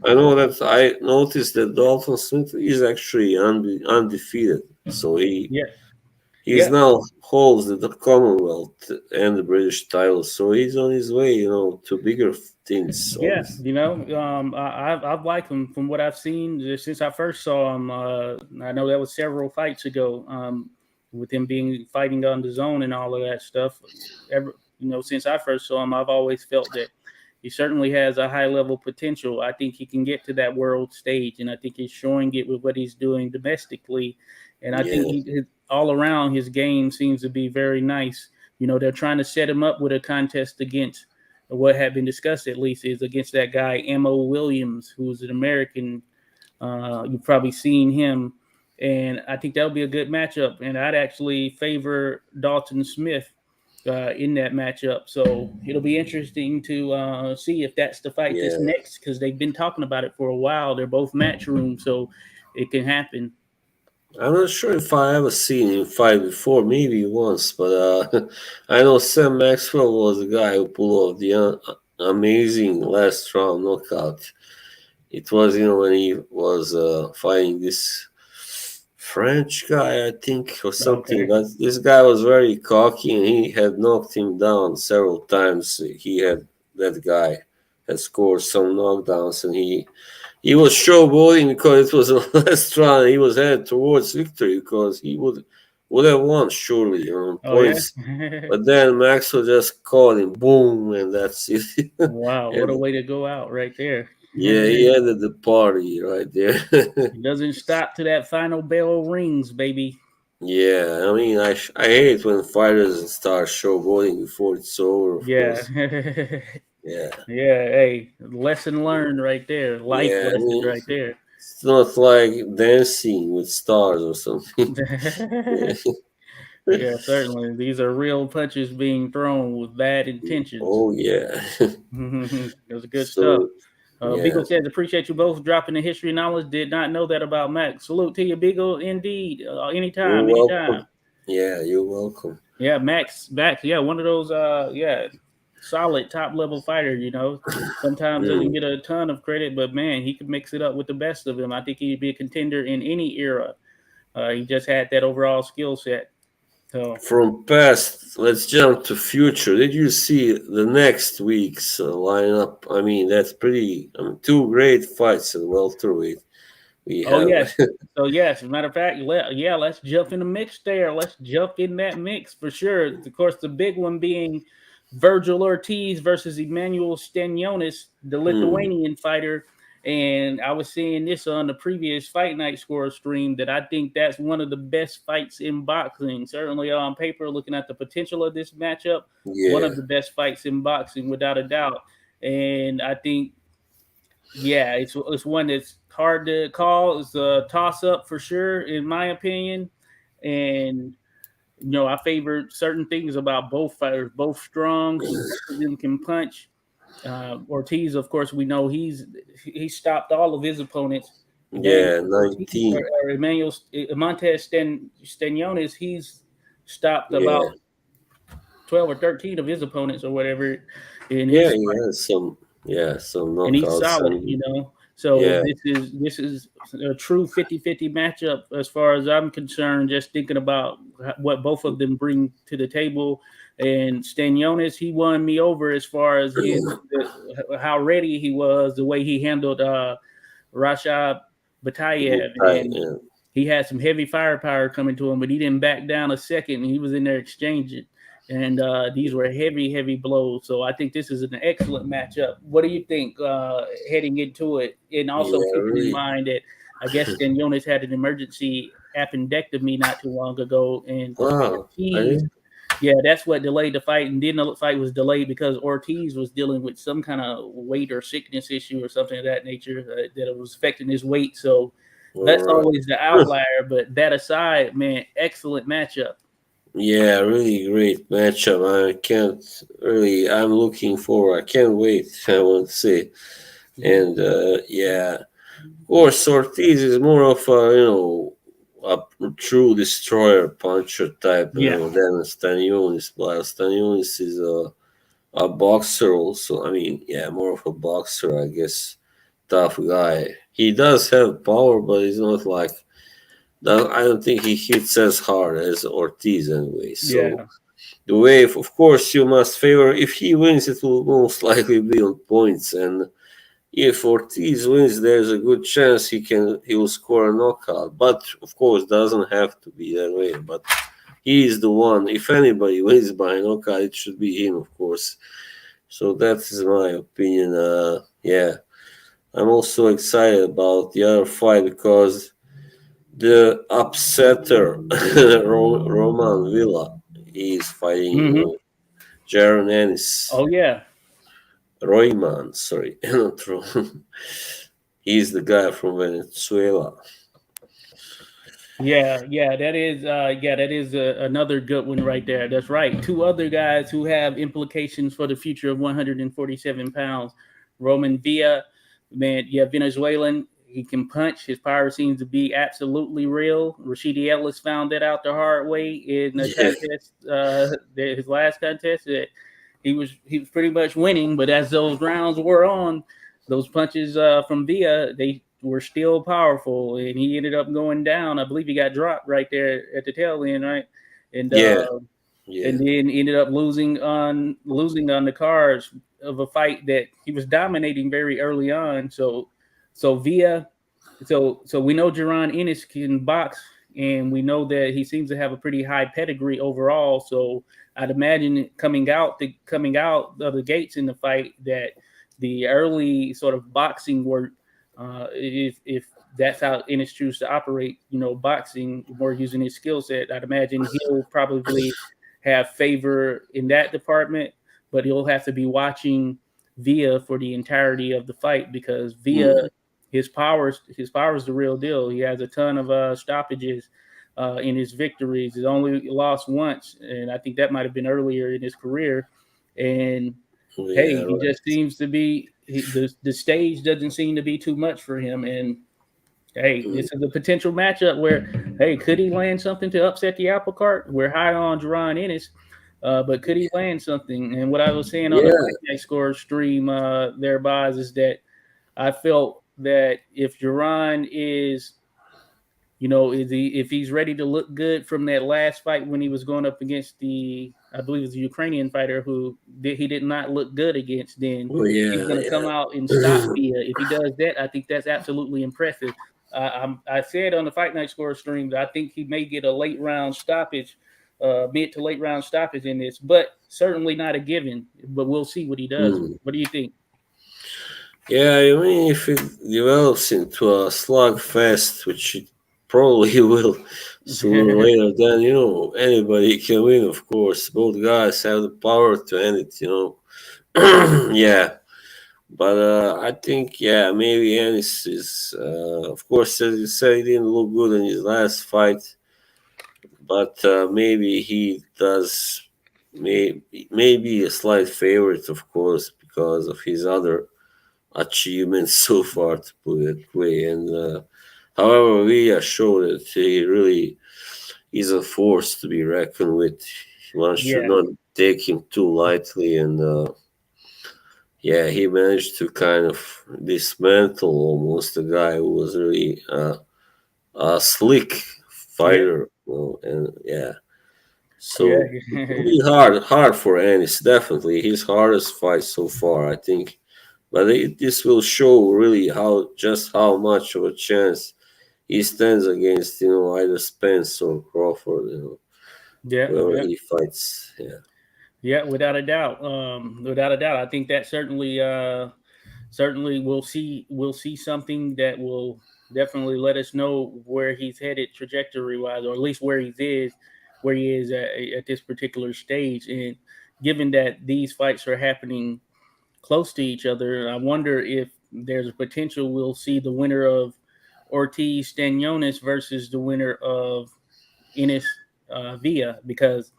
I know that I noticed that Dalton Smith is actually undefeated. So Yeah. he's Yeah. now holds the Commonwealth and the British title, so he's on his way, to bigger things. Yeah, Obviously, I've liked him from what I've seen since I first saw him. I know that was several fights ago. With him being fighting on the zone and all of that stuff. Ever, since I first saw him, I've always felt that he certainly has a high level potential. I think he can get to that world stage, and I think he's showing it with what he's doing domestically. And I think yeah, all around his game seems to be very nice. They're trying to set him up with a contest against what had been discussed at least is against that guy Mo Williams, who's an American. You've probably seen him, and I think that'll be a good matchup. And I'd actually favor Dalton Smith in that matchup. So it'll be interesting to see if that's the fight that's yeah. next because they've been talking about it for a while. They're both matchroom, so it can happen. I'm not sure if I ever seen him fight before, maybe once, but I know Sam Maxwell was the guy who pulled off the amazing last round knockout. It was, when he was fighting this French guy, I think, or something. Okay. But this guy was very cocky, and he had knocked him down several times. That guy had scored some knockdowns, and he was showboating because it was the last round. He was headed towards victory because he would have won surely, on Oh yeah. points. But then Maxwell just caught him, boom, and that's it. Wow, what a And way to go out right there. yeah, he ended the party right there. It doesn't stop to that final bell rings, baby. Yeah, I mean, I hate when fighters start showboating before it's over, of Yeah. course. Yeah, Yeah, hey, lesson learned right there. Life yeah, I lesson mean, right there. it's not like dancing with stars or something. Yeah. Yeah, certainly. These are real punches being thrown with bad intentions. Oh, yeah. It was good stuff. So, yeah, Beagle says, appreciate you both dropping the history knowledge. Did not know that about Max. Salute to you, Beagle. Indeed. you're Anytime, anytime. welcome. Yeah, you're welcome. Yeah, Max, yeah, one of those yeah, solid top level fighter. Sometimes doesn't Mm. get a ton of credit, but man, he could mix it up with the best of them. I think he'd be a contender in any era. He just had that overall skill set. So From past, let's jump to future. Did you see the next week's lineup? I mean, that's pretty. Two great fights at welterweight. We oh have. yes. So yes, as a matter of fact, let's jump in the mix there. Let's jump in that mix for sure. Of course, the big one being Virgil Ortiz versus Emmanuel Stanionis, the Hmm, Lithuanian fighter. And I was seeing this on the previous Fight Night Score stream that I think that's one of the best fights in boxing. Certainly on paper, looking at the potential of this matchup, one yeah, of the best fights in boxing without a doubt. And I think yeah, it's one that's hard to call. It's a toss up for sure, in my opinion. And I favor certain things about both fighters, both strong. Both of them can punch. Ortiz, of course, we know he stopped all of his opponents. Daniel yeah. Ortiz 19. or Emmanuel Montez Stanionis, he's stopped about yeah, 12 or 13 of his opponents or whatever in yeah. his He has some, yeah, some and he's knockouts, solid, and So yeah, this is a true 50-50 matchup as far as I'm concerned. Just thinking about what both of them bring to the table, and Stanionis, he won me over as far as how ready he was, the way he handled Rashad good Batayev, fight, and yeah, he had some heavy firepower coming to him, but he didn't back down a second. He was in there exchanging, and these were heavy, heavy blows. So I think this is an excellent matchup. What do you think heading into it? And also yeah, keeping in really. mind that I guess Stanionis had an emergency appendectomy not too long ago, and Wow, I Ortiz, didn't. yeah, that's what delayed the fight. And then the fight was delayed because Ortiz was dealing with some kind of weight or sickness issue or something of that nature that it was affecting his weight. So All that's right. always the outlier. But that aside, man, excellent matchup. Yeah, really great matchup. I can't really. I'm looking forward. I can't wait. I want to say, and yeah, of course, Ortiz is more of a a true destroyer puncher type, Yeah. than Stanionis. But Stanionis is a boxer also. I mean, yeah, more of a boxer, I guess. Tough guy. He does have power, but he's not like. I don't think he hits as hard as Ortiz anyway. So Yeah. the wave, of course, you must favor. If he wins, it will most likely be on points, and if Ortiz wins, there's a good chance he will score a knockout. But of course, doesn't have to be that way. But he is the one. If anybody wins by knockout, it should be him, of course. So that is my opinion. Yeah, I'm also excited about the other fight because the upsetter Roman Villa is fighting Hmm. Jaron Ennis. Oh yeah. Royman, sorry, not Roman. He's the guy from Venezuela. Yeah, that is another good one right there. That's right. Two other guys who have implications for the future of 147 pounds. Roman Villa, man, yeah, Venezuelan. He can punch. His power seems to be absolutely real. Rashidi Ellis found that out the hard way in the Yeah, contest, his last contest. That he was pretty much winning, but as those rounds were on, those punches from Villa, they were still powerful, and he ended up going down. I believe he got dropped right there at the tail end, right? And yeah, uh, yeah, and then ended up losing on the cards of a fight that he was dominating very early on. So Villa, so we know Jaron Ennis can box, and we know that he seems to have a pretty high pedigree overall. So I'd imagine coming out of the gates in the fight that the early sort of boxing work, if that's how Ennis chooses to operate, boxing more using his skill set, I'd imagine he'll probably have favor in that department, but he'll have to be watching Villa for the entirety of the fight because Villa mm, his power is the real deal. He has a ton of stoppages in his victories. He's only lost once, and I think that might have been earlier in his career. And yeah, hey, he just right. seems to be the stage doesn't seem to be too much for him. And hey, Mm, this is a potential matchup where hey, could he land something to upset the apple cart? We're high on Jerron Ennis. But could he land something? And what I was saying on the yeah, Fight Night Score stream thereby is that I felt that if Jerron is, if he's ready to look good from that last fight when he was going up against I believe it was the Ukrainian fighter he did not look good against, then oh, he's yeah, going to come yeah. out and stop Villa. If he does that, I think that's absolutely impressive. I said on the Fight Night Score stream that I think he may get a late round stoppage, mid to late round stoppage in this, but certainly not a given. But we'll see what he does. Mm. What do you think? Yeah, I mean, if it develops into a slugfest, which it probably will sooner or later, then anybody can win. Of course, both guys have the power to end it. Yeah. But I think, yeah, maybe Ennis is, of course, as you said, he didn't look good in his last fight, but maybe he does, maybe a slight favorite, of course, because of his other achievements so far, to put it that way. And however, we are sure that he really he's a force to be reckoned with. One should Yeah, not take him too lightly, and yeah, he managed to kind of dismantle almost a guy who was really a slick yeah, fighter, and yeah. yeah, So it will be hard for Ennis. Definitely his hardest fight so far, I think. But this will show really how much of a chance he stands against either Spence or Crawford, yeah, whoever yeah. he fights. Yeah, Yeah, without a doubt. Without a doubt, I think that certainly we'll see something that will definitely let us know where he's headed trajectory wise, or at least where he is at this particular stage. And given that these fights are happening close to each other, I wonder if there's a potential we'll see the winner of Ortiz Stanionis versus the winner of Ennis Villa, because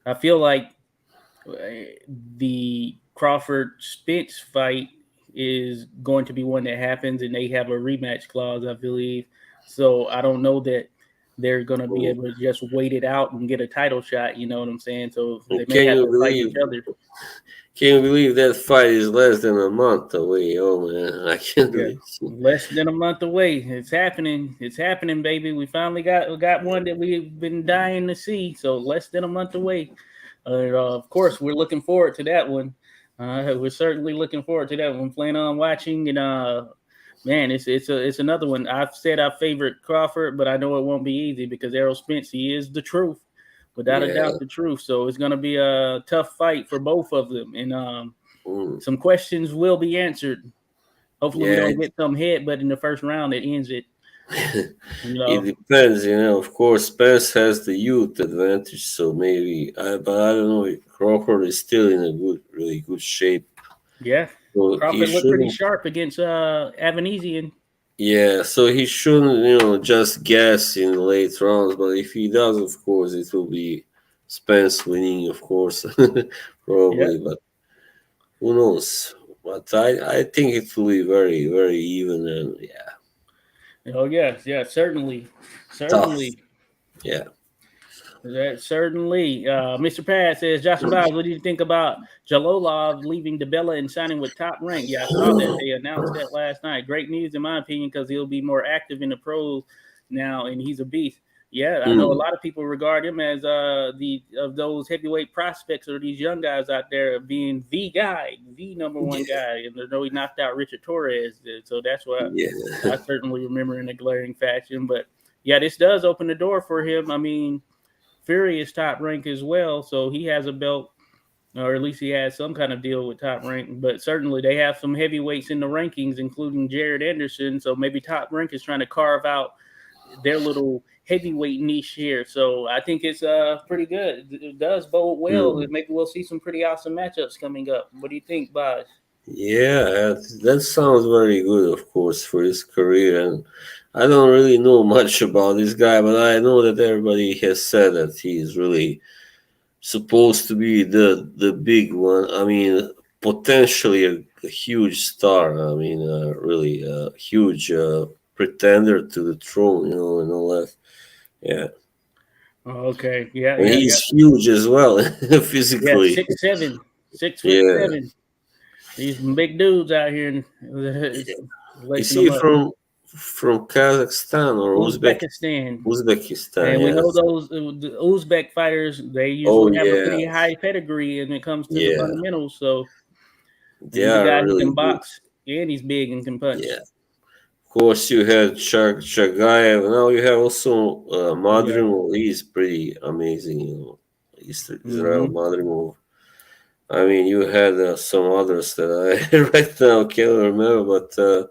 I feel like the Crawford Spence fight is going to be one that happens, and they have a rematch clause, I believe. So I don't know that they're going to be Mm. able to just wait it out and get a title shot. You know what I'm saying? So And they may have to fight each other. can you believe that fight is less than a month away? Oh man, I can't Yeah, believe it. less than a month away. It's happening. It's happening, baby. We finally got one that we've been dying to see. So less than a month away. Of course, we're looking forward to that one. We're certainly looking forward to that one. Plan on watching, and man, it's another one. I've said I favorite Crawford, but I know it won't be easy because Errol Spence, he is the truth, without a Yeah. doubt, the truth. So it's going to be a tough fight for both of them, and Mm. some questions will be answered. Hopefully, we Yeah, don't get some head, but in the first round, it ends it. You it know, depends, Of course, Spence has the youth advantage, so maybe. But I don't know. Crawford is still in a really good shape, yeah. so he Crawford looked pretty shouldn't. sharp against Avanesian. Yeah, so he shouldn't, just guess in the late rounds. But if he does, of course, it will be Spence winning, of course, Yeah. probably. But who knows? But I think it will be very, very even and yeah, Oh yes, yeah, certainly, tough. certainly, Yeah. that certainly. Mr. Pad says, Joshua Biles, what do you think about Jalolov leaving DeBella and signing with Top Rank? Yeah, I saw that they announced that last night. Great news in my opinion because he'll be more active in the pros now, and he's a beast. Yeah, I know a Mm, lot of people regard him as the of those heavyweight prospects or these young guys out there being the guy, the number one yeah. guy. And I know he knocked out Richard Torres, so that's why Yeah. I certainly remember in a glaring fashion. But yeah, this does open the door for him. I mean, Fury is top rank as well, so he has a belt, or at least he has some kind of deal with top rank. But certainly they have some heavyweights in the rankings, including Jared Anderson. So maybe top rank is trying to carve out their little heavyweight niche here. So I think it's pretty good. It does bode well. Mm. Maybe we'll see some pretty awesome matchups coming up. What do you think, Boz? Yeah, that sounds very good, of course, for his career. And I don't really know much about this guy, but I know that everybody has said that he is really supposed to be the big one. I mean, potentially a huge star. I mean, really a huge pretender to the throne, and all that. Yeah, Okay, yeah, and yeah, yeah, he's huge as well, yeah. physically. 6'7", 6 foot Yeah. 7. These big dudes out here Is lacing them he up. from Kazakhstan or Uzbekistan, Uzbekistan? and we know Yes. those the Uzbek fighters. They Oh usually have a yeah, pretty high pedigree when it comes to the yeah. fundamentals. So They he's a are guy who really can good. box and he's big and can punch. Yeah. Of course, you had Chagayev. Now you have also Yeah. Madrimov. He's pretty amazing. Israel Hmm. Madrimov. I mean, you had some others that I right now can't remember, but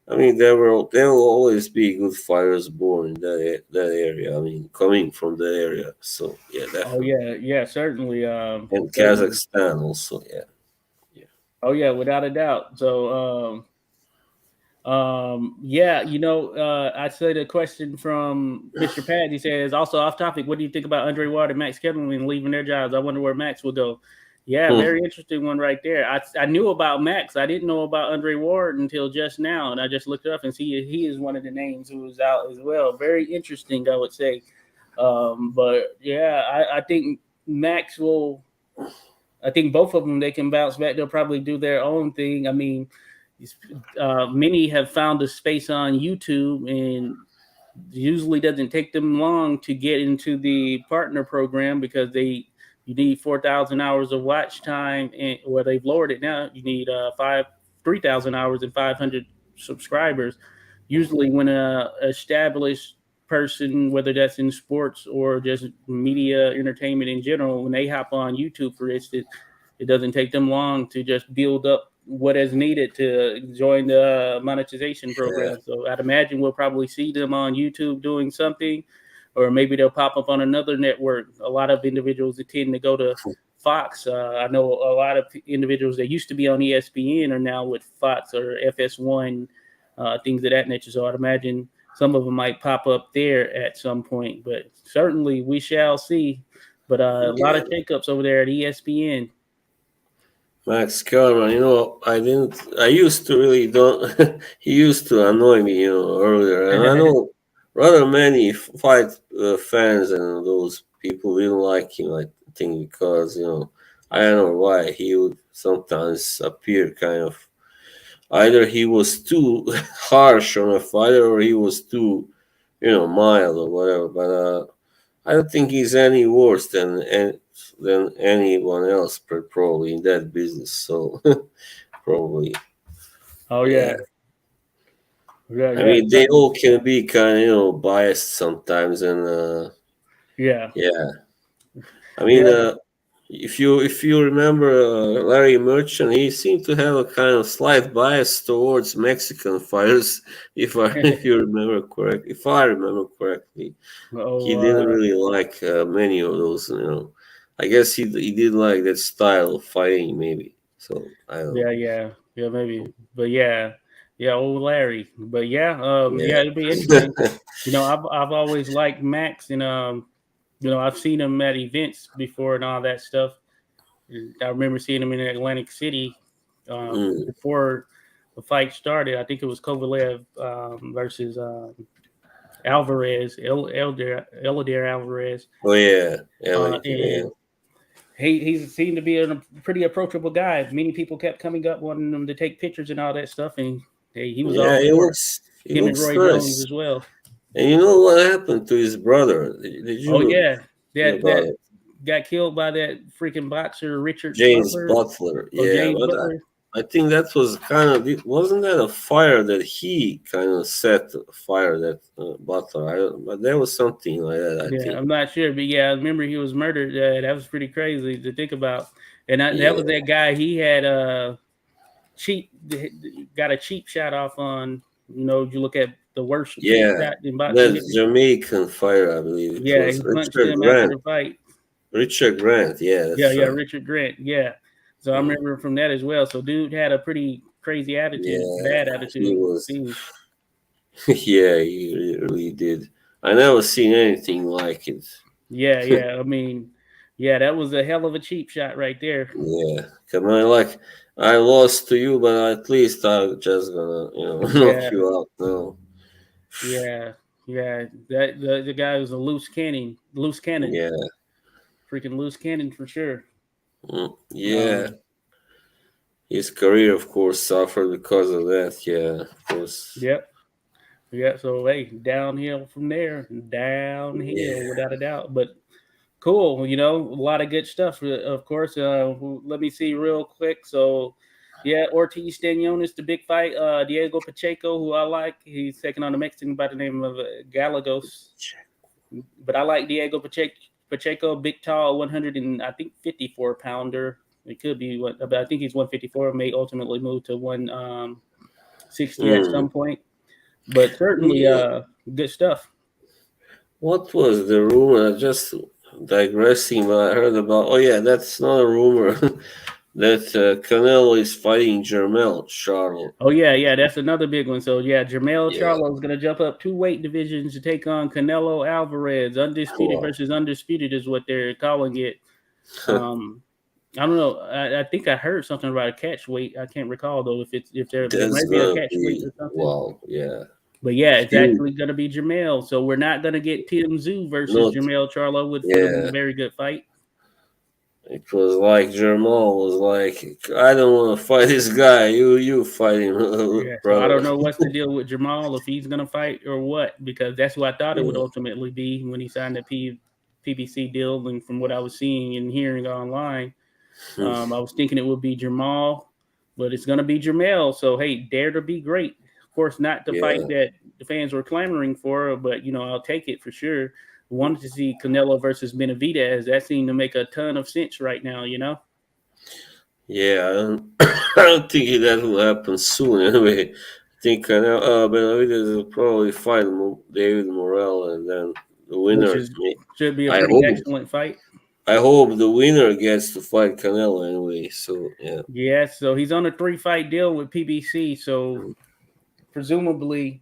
I mean, there will always be good fighters born in that area. I mean, coming from that area. So yeah, Oh definitely. yeah, yeah, certainly, And certainly. Kazakhstan also. Yeah, yeah. Oh yeah, without a doubt. So yeah, I said a question from Mr. Pad. He says, also off topic, what do you think about Andre Ward and Max Kellerman leaving their jobs? I wonder where Max will go. Yeah, Hmm. very interesting one right there. I knew about Max. I didn't know about Andre Ward until just now, and I just looked up and see he is one of the names who is out as well. Very interesting, I would say. But yeah, I think Max will. I think both of them they can bounce back. They'll probably do their own thing. I mean, many have found a space on YouTube, and usually doesn't take them long to get into the partner program because they you need 4,000 hours of watch time, and well they've lowered it now. You need 3,000 hours and 500 subscribers. Usually, when a established person, whether that's in sports or just media entertainment in general, when they hop on YouTube, for instance, it doesn't take them long to just build up what is needed to join the monetization Yeah. program. So I'd imagine we'll probably see them on YouTube doing something, or maybe they'll pop up on another network. A lot of individuals that tend to go to Fox. I know a lot of individuals that used to be on ESPN are now with Fox or FS1, things of that nature. So I'd imagine some of them might pop up there at some point, but certainly we shall see. But a lot Yeah. of shakeups over there at ESPN. Max Kellerman, I didn't. I used to really don't. He used to annoy me, earlier, and I know rather many fight fans and those people didn't like him. I think because I don't know why he would sometimes appear kind of either he was too harsh on a fighter or he was too, mild or whatever. But I don't think he's any worse than anyone else, probably in that business. So probably, Oh yeah. yeah, yeah, I yeah, mean, they all can be kind of biased sometimes, and yeah, yeah. I mean, yeah. if you remember Larry Merchant, he seemed to have a kind of slight bias towards Mexican fighters, if you remember correct, if I remember correctly. He oh, didn't really like many of those. I guess he did like that style of fighting, maybe. So I don't yeah, know. yeah, yeah, maybe, but yeah, yeah, old Larry. But yeah, Yeah, yeah, it'll be interesting. I've always liked Max, and I've seen him at events before and all that stuff. I remember seeing him in Atlantic City mm. before the fight started. I think it was Kovalev versus Alvarez, Elder Alvarez, Oh yeah, LA, yeah, and he seemed to be a pretty approachable guy. Many people kept coming up wanting him to take pictures and all that stuff, and he was yeah. all He for it. looks he Him and looks Roy Jones nice. as well. And you know what happened to his brother? Did Oh you yeah, hear that about it? got killed by that freaking boxer Richard James Butler Butler. or Yeah, James but Butler. I think that was kind of wasn't that a fire that he kind of set fire that Butler. But there was something like that. I Yeah, think. I'm not sure, but yeah, I remember he was murdered. That was pretty crazy to think about. And that Yeah, was that guy. He had cheap got a cheap shot off on. You look at the worst cheap yeah. shot in boxing That history. Jamaican fire, I believe it Yeah, was he punched Richard him after Grant. the fight. Richard Grant. Yeah, Yeah, that's yeah, right. Richard Grant. Yeah. So I Mm. remember from that as well. So dude had a pretty crazy attitude, bad Yeah, he attitude. was. Seems. Yeah, he really did. I never seen anything like it. Yeah, yeah. I mean, yeah, that was a hell of a cheap shot right there. Yeah, come on, like I lost to you, but at least I'm just gonna, knock Yeah, you out now. yeah, yeah. That the guy was a loose cannon, Yeah, freaking loose cannon for sure. yeah. Um, His career, of course, suffered because of that. Yeah, of course. yep, yeah. So hey, downhill from there, downhill Yeah, without a doubt. But cool, a lot of good stuff. Of course. Let me see real quick. So. Yeah, Ortiz Stanionis, the big fight. Diego Pacheco, who I like, he's taking on a Mexican by the name of Galagos. But I like Diego Pacheco, big, tall, 100 and I think 54 pounder. It could be what, but I think he's 154. May ultimately move to 160 at mm. some point. But certainly, Yeah. good stuff. What was the rumor? Just digressing, but I heard about. Oh yeah, that's not a rumor. That Canelo is fighting Jermel Charlo. Oh yeah, yeah, that's another big one. So yeah, Jermell Yeah. Charlo is going to jump up two weight divisions to take on Canelo Alvarez. Undisputed Wow. versus undisputed is what they're calling it. Um, I don't know. I think I heard something about a catch weight. I can't recall though if there That's might be a gonna catch weight be or something. wow. Yeah. But yeah, it's Feud. actually going to be Jamel. So we're not going to get Tim Zoo versus Not. Jamel Charlo, which would have been a Yeah. very good fight. It was like Jamal was like, I don't want to fight this guy. You fight him, Yeah, so I don't brother. know what's the deal with Jamal, if he's gonna fight or what, because that's who I thought it would Yeah. ultimately be when he signed the PBC deal. And from what I was seeing and hearing online, I was thinking it would be Jamal, but it's gonna be Jamel. So hey, dare to be great. Of course, not the fight Yeah. that the fans were clamoring for, but I'll take it for sure. Wanted to see Canelo versus Benavidez. That seemed to make a ton of sense right now. Yeah. I don't think that will happen soon anyway. I think Benavidez will probably fight David Morrell, and then the Which winner. is should be a I pretty hope. excellent fight. I hope the winner gets to fight Canelo anyway. So yeah. Yeah, so he's on a 3-fight deal with PBC. So presumably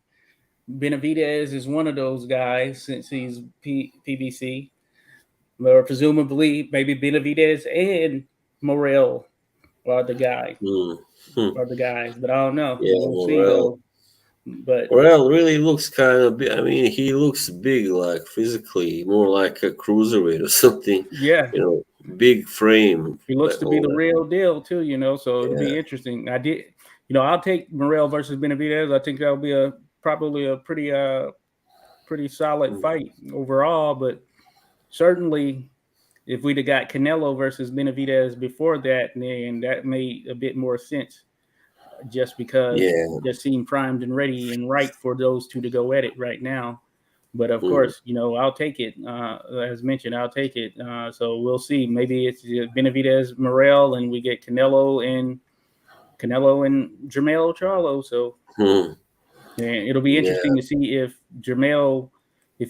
Benavidez is one of those guys since he's PBC, or presumably maybe Benavidez and Morel are the guy Hmm. Hmm. are the guys, but I don't know. Yeah, We'll see Morrell. though. But Morel really looks kind of big. I mean, he looks big, like physically, more like a cruiserweight or something. yeah, Big frame, he looks like to be all the that. real deal too. So it'll Yeah. be interesting. I'll take Morel versus Benavidez. I think that'll be probably a pretty solid Mm. fight overall, but certainly if we'd have got Canelo versus Benavidez before that, then that made a bit more sense just because Yeah. they seem primed and ready and right for those two to go at it right now. But of Mm. course, I'll take it. As mentioned, I'll take it. So we'll see. Maybe it's Benavidez, Morel, and we get Canelo and Jermell Charlo. So Mm. and it'll be Yeah. interesting to see if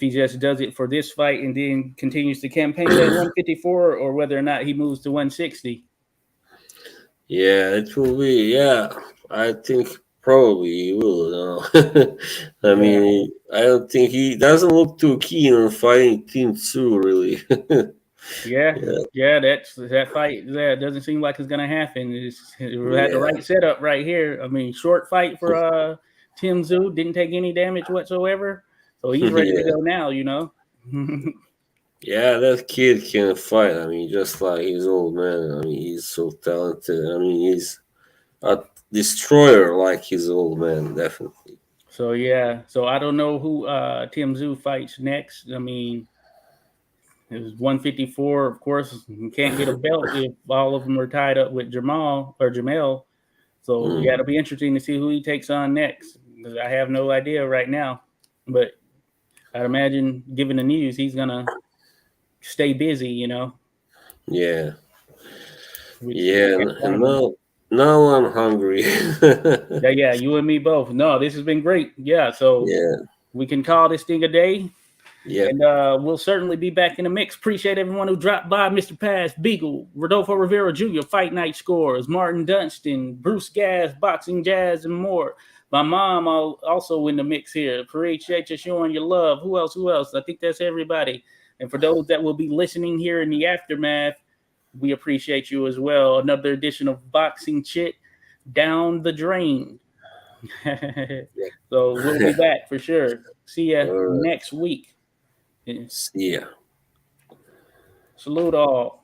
he just does it for this fight and then continues to campaign at 154, or whether or not he moves to 160. Yeah, it will be. Yeah, I think probably he will. No. I Yeah, mean, I don't think he doesn't look too keen on fighting Team Two, really. yeah, Yeah. yeah. That fight. That doesn't seem like it's gonna happen. We had the Yeah. right setup right here. I mean, short fight for Tim Zoo, didn't take any damage whatsoever, so he's ready to Yeah. go now. Yeah, that kid can fight. I mean, just like his old man. I mean, he's so talented. I mean, he's a destroyer like his old man, definitely. So yeah, so I don't know who Tim Zoo fights next. I mean, it was 154. Of course, you can't get a belt if all of them are tied up with Jamal or Jamel. So yeah, Mm. it'll be interesting to see who he takes on next, because I have no idea right now. But I'd imagine, given the news, he's gonna stay busy. Yeah, Which yeah, can't and blame him. now I'm hungry. Yeah, yeah, you and me both. No, this has been great. Yeah, so Yeah, we can call this thing a day. yep. And we'll certainly be back in the mix. Appreciate everyone who dropped by. Mr. Pass, Beagle, Rodolfo Rivera Jr., Fight Night Scores, Martin Dunstan, Bruce Gas, Boxing Jazz, and more. My mom also in the mix here. Appreciate you showing your love. Who else? Who else? I think that's everybody. And for those that will be listening here in the aftermath, we appreciate you as well. Another edition of Boxing Chit down the drain. So we'll be back for sure. See ya All right. next week. See ya. Salute all.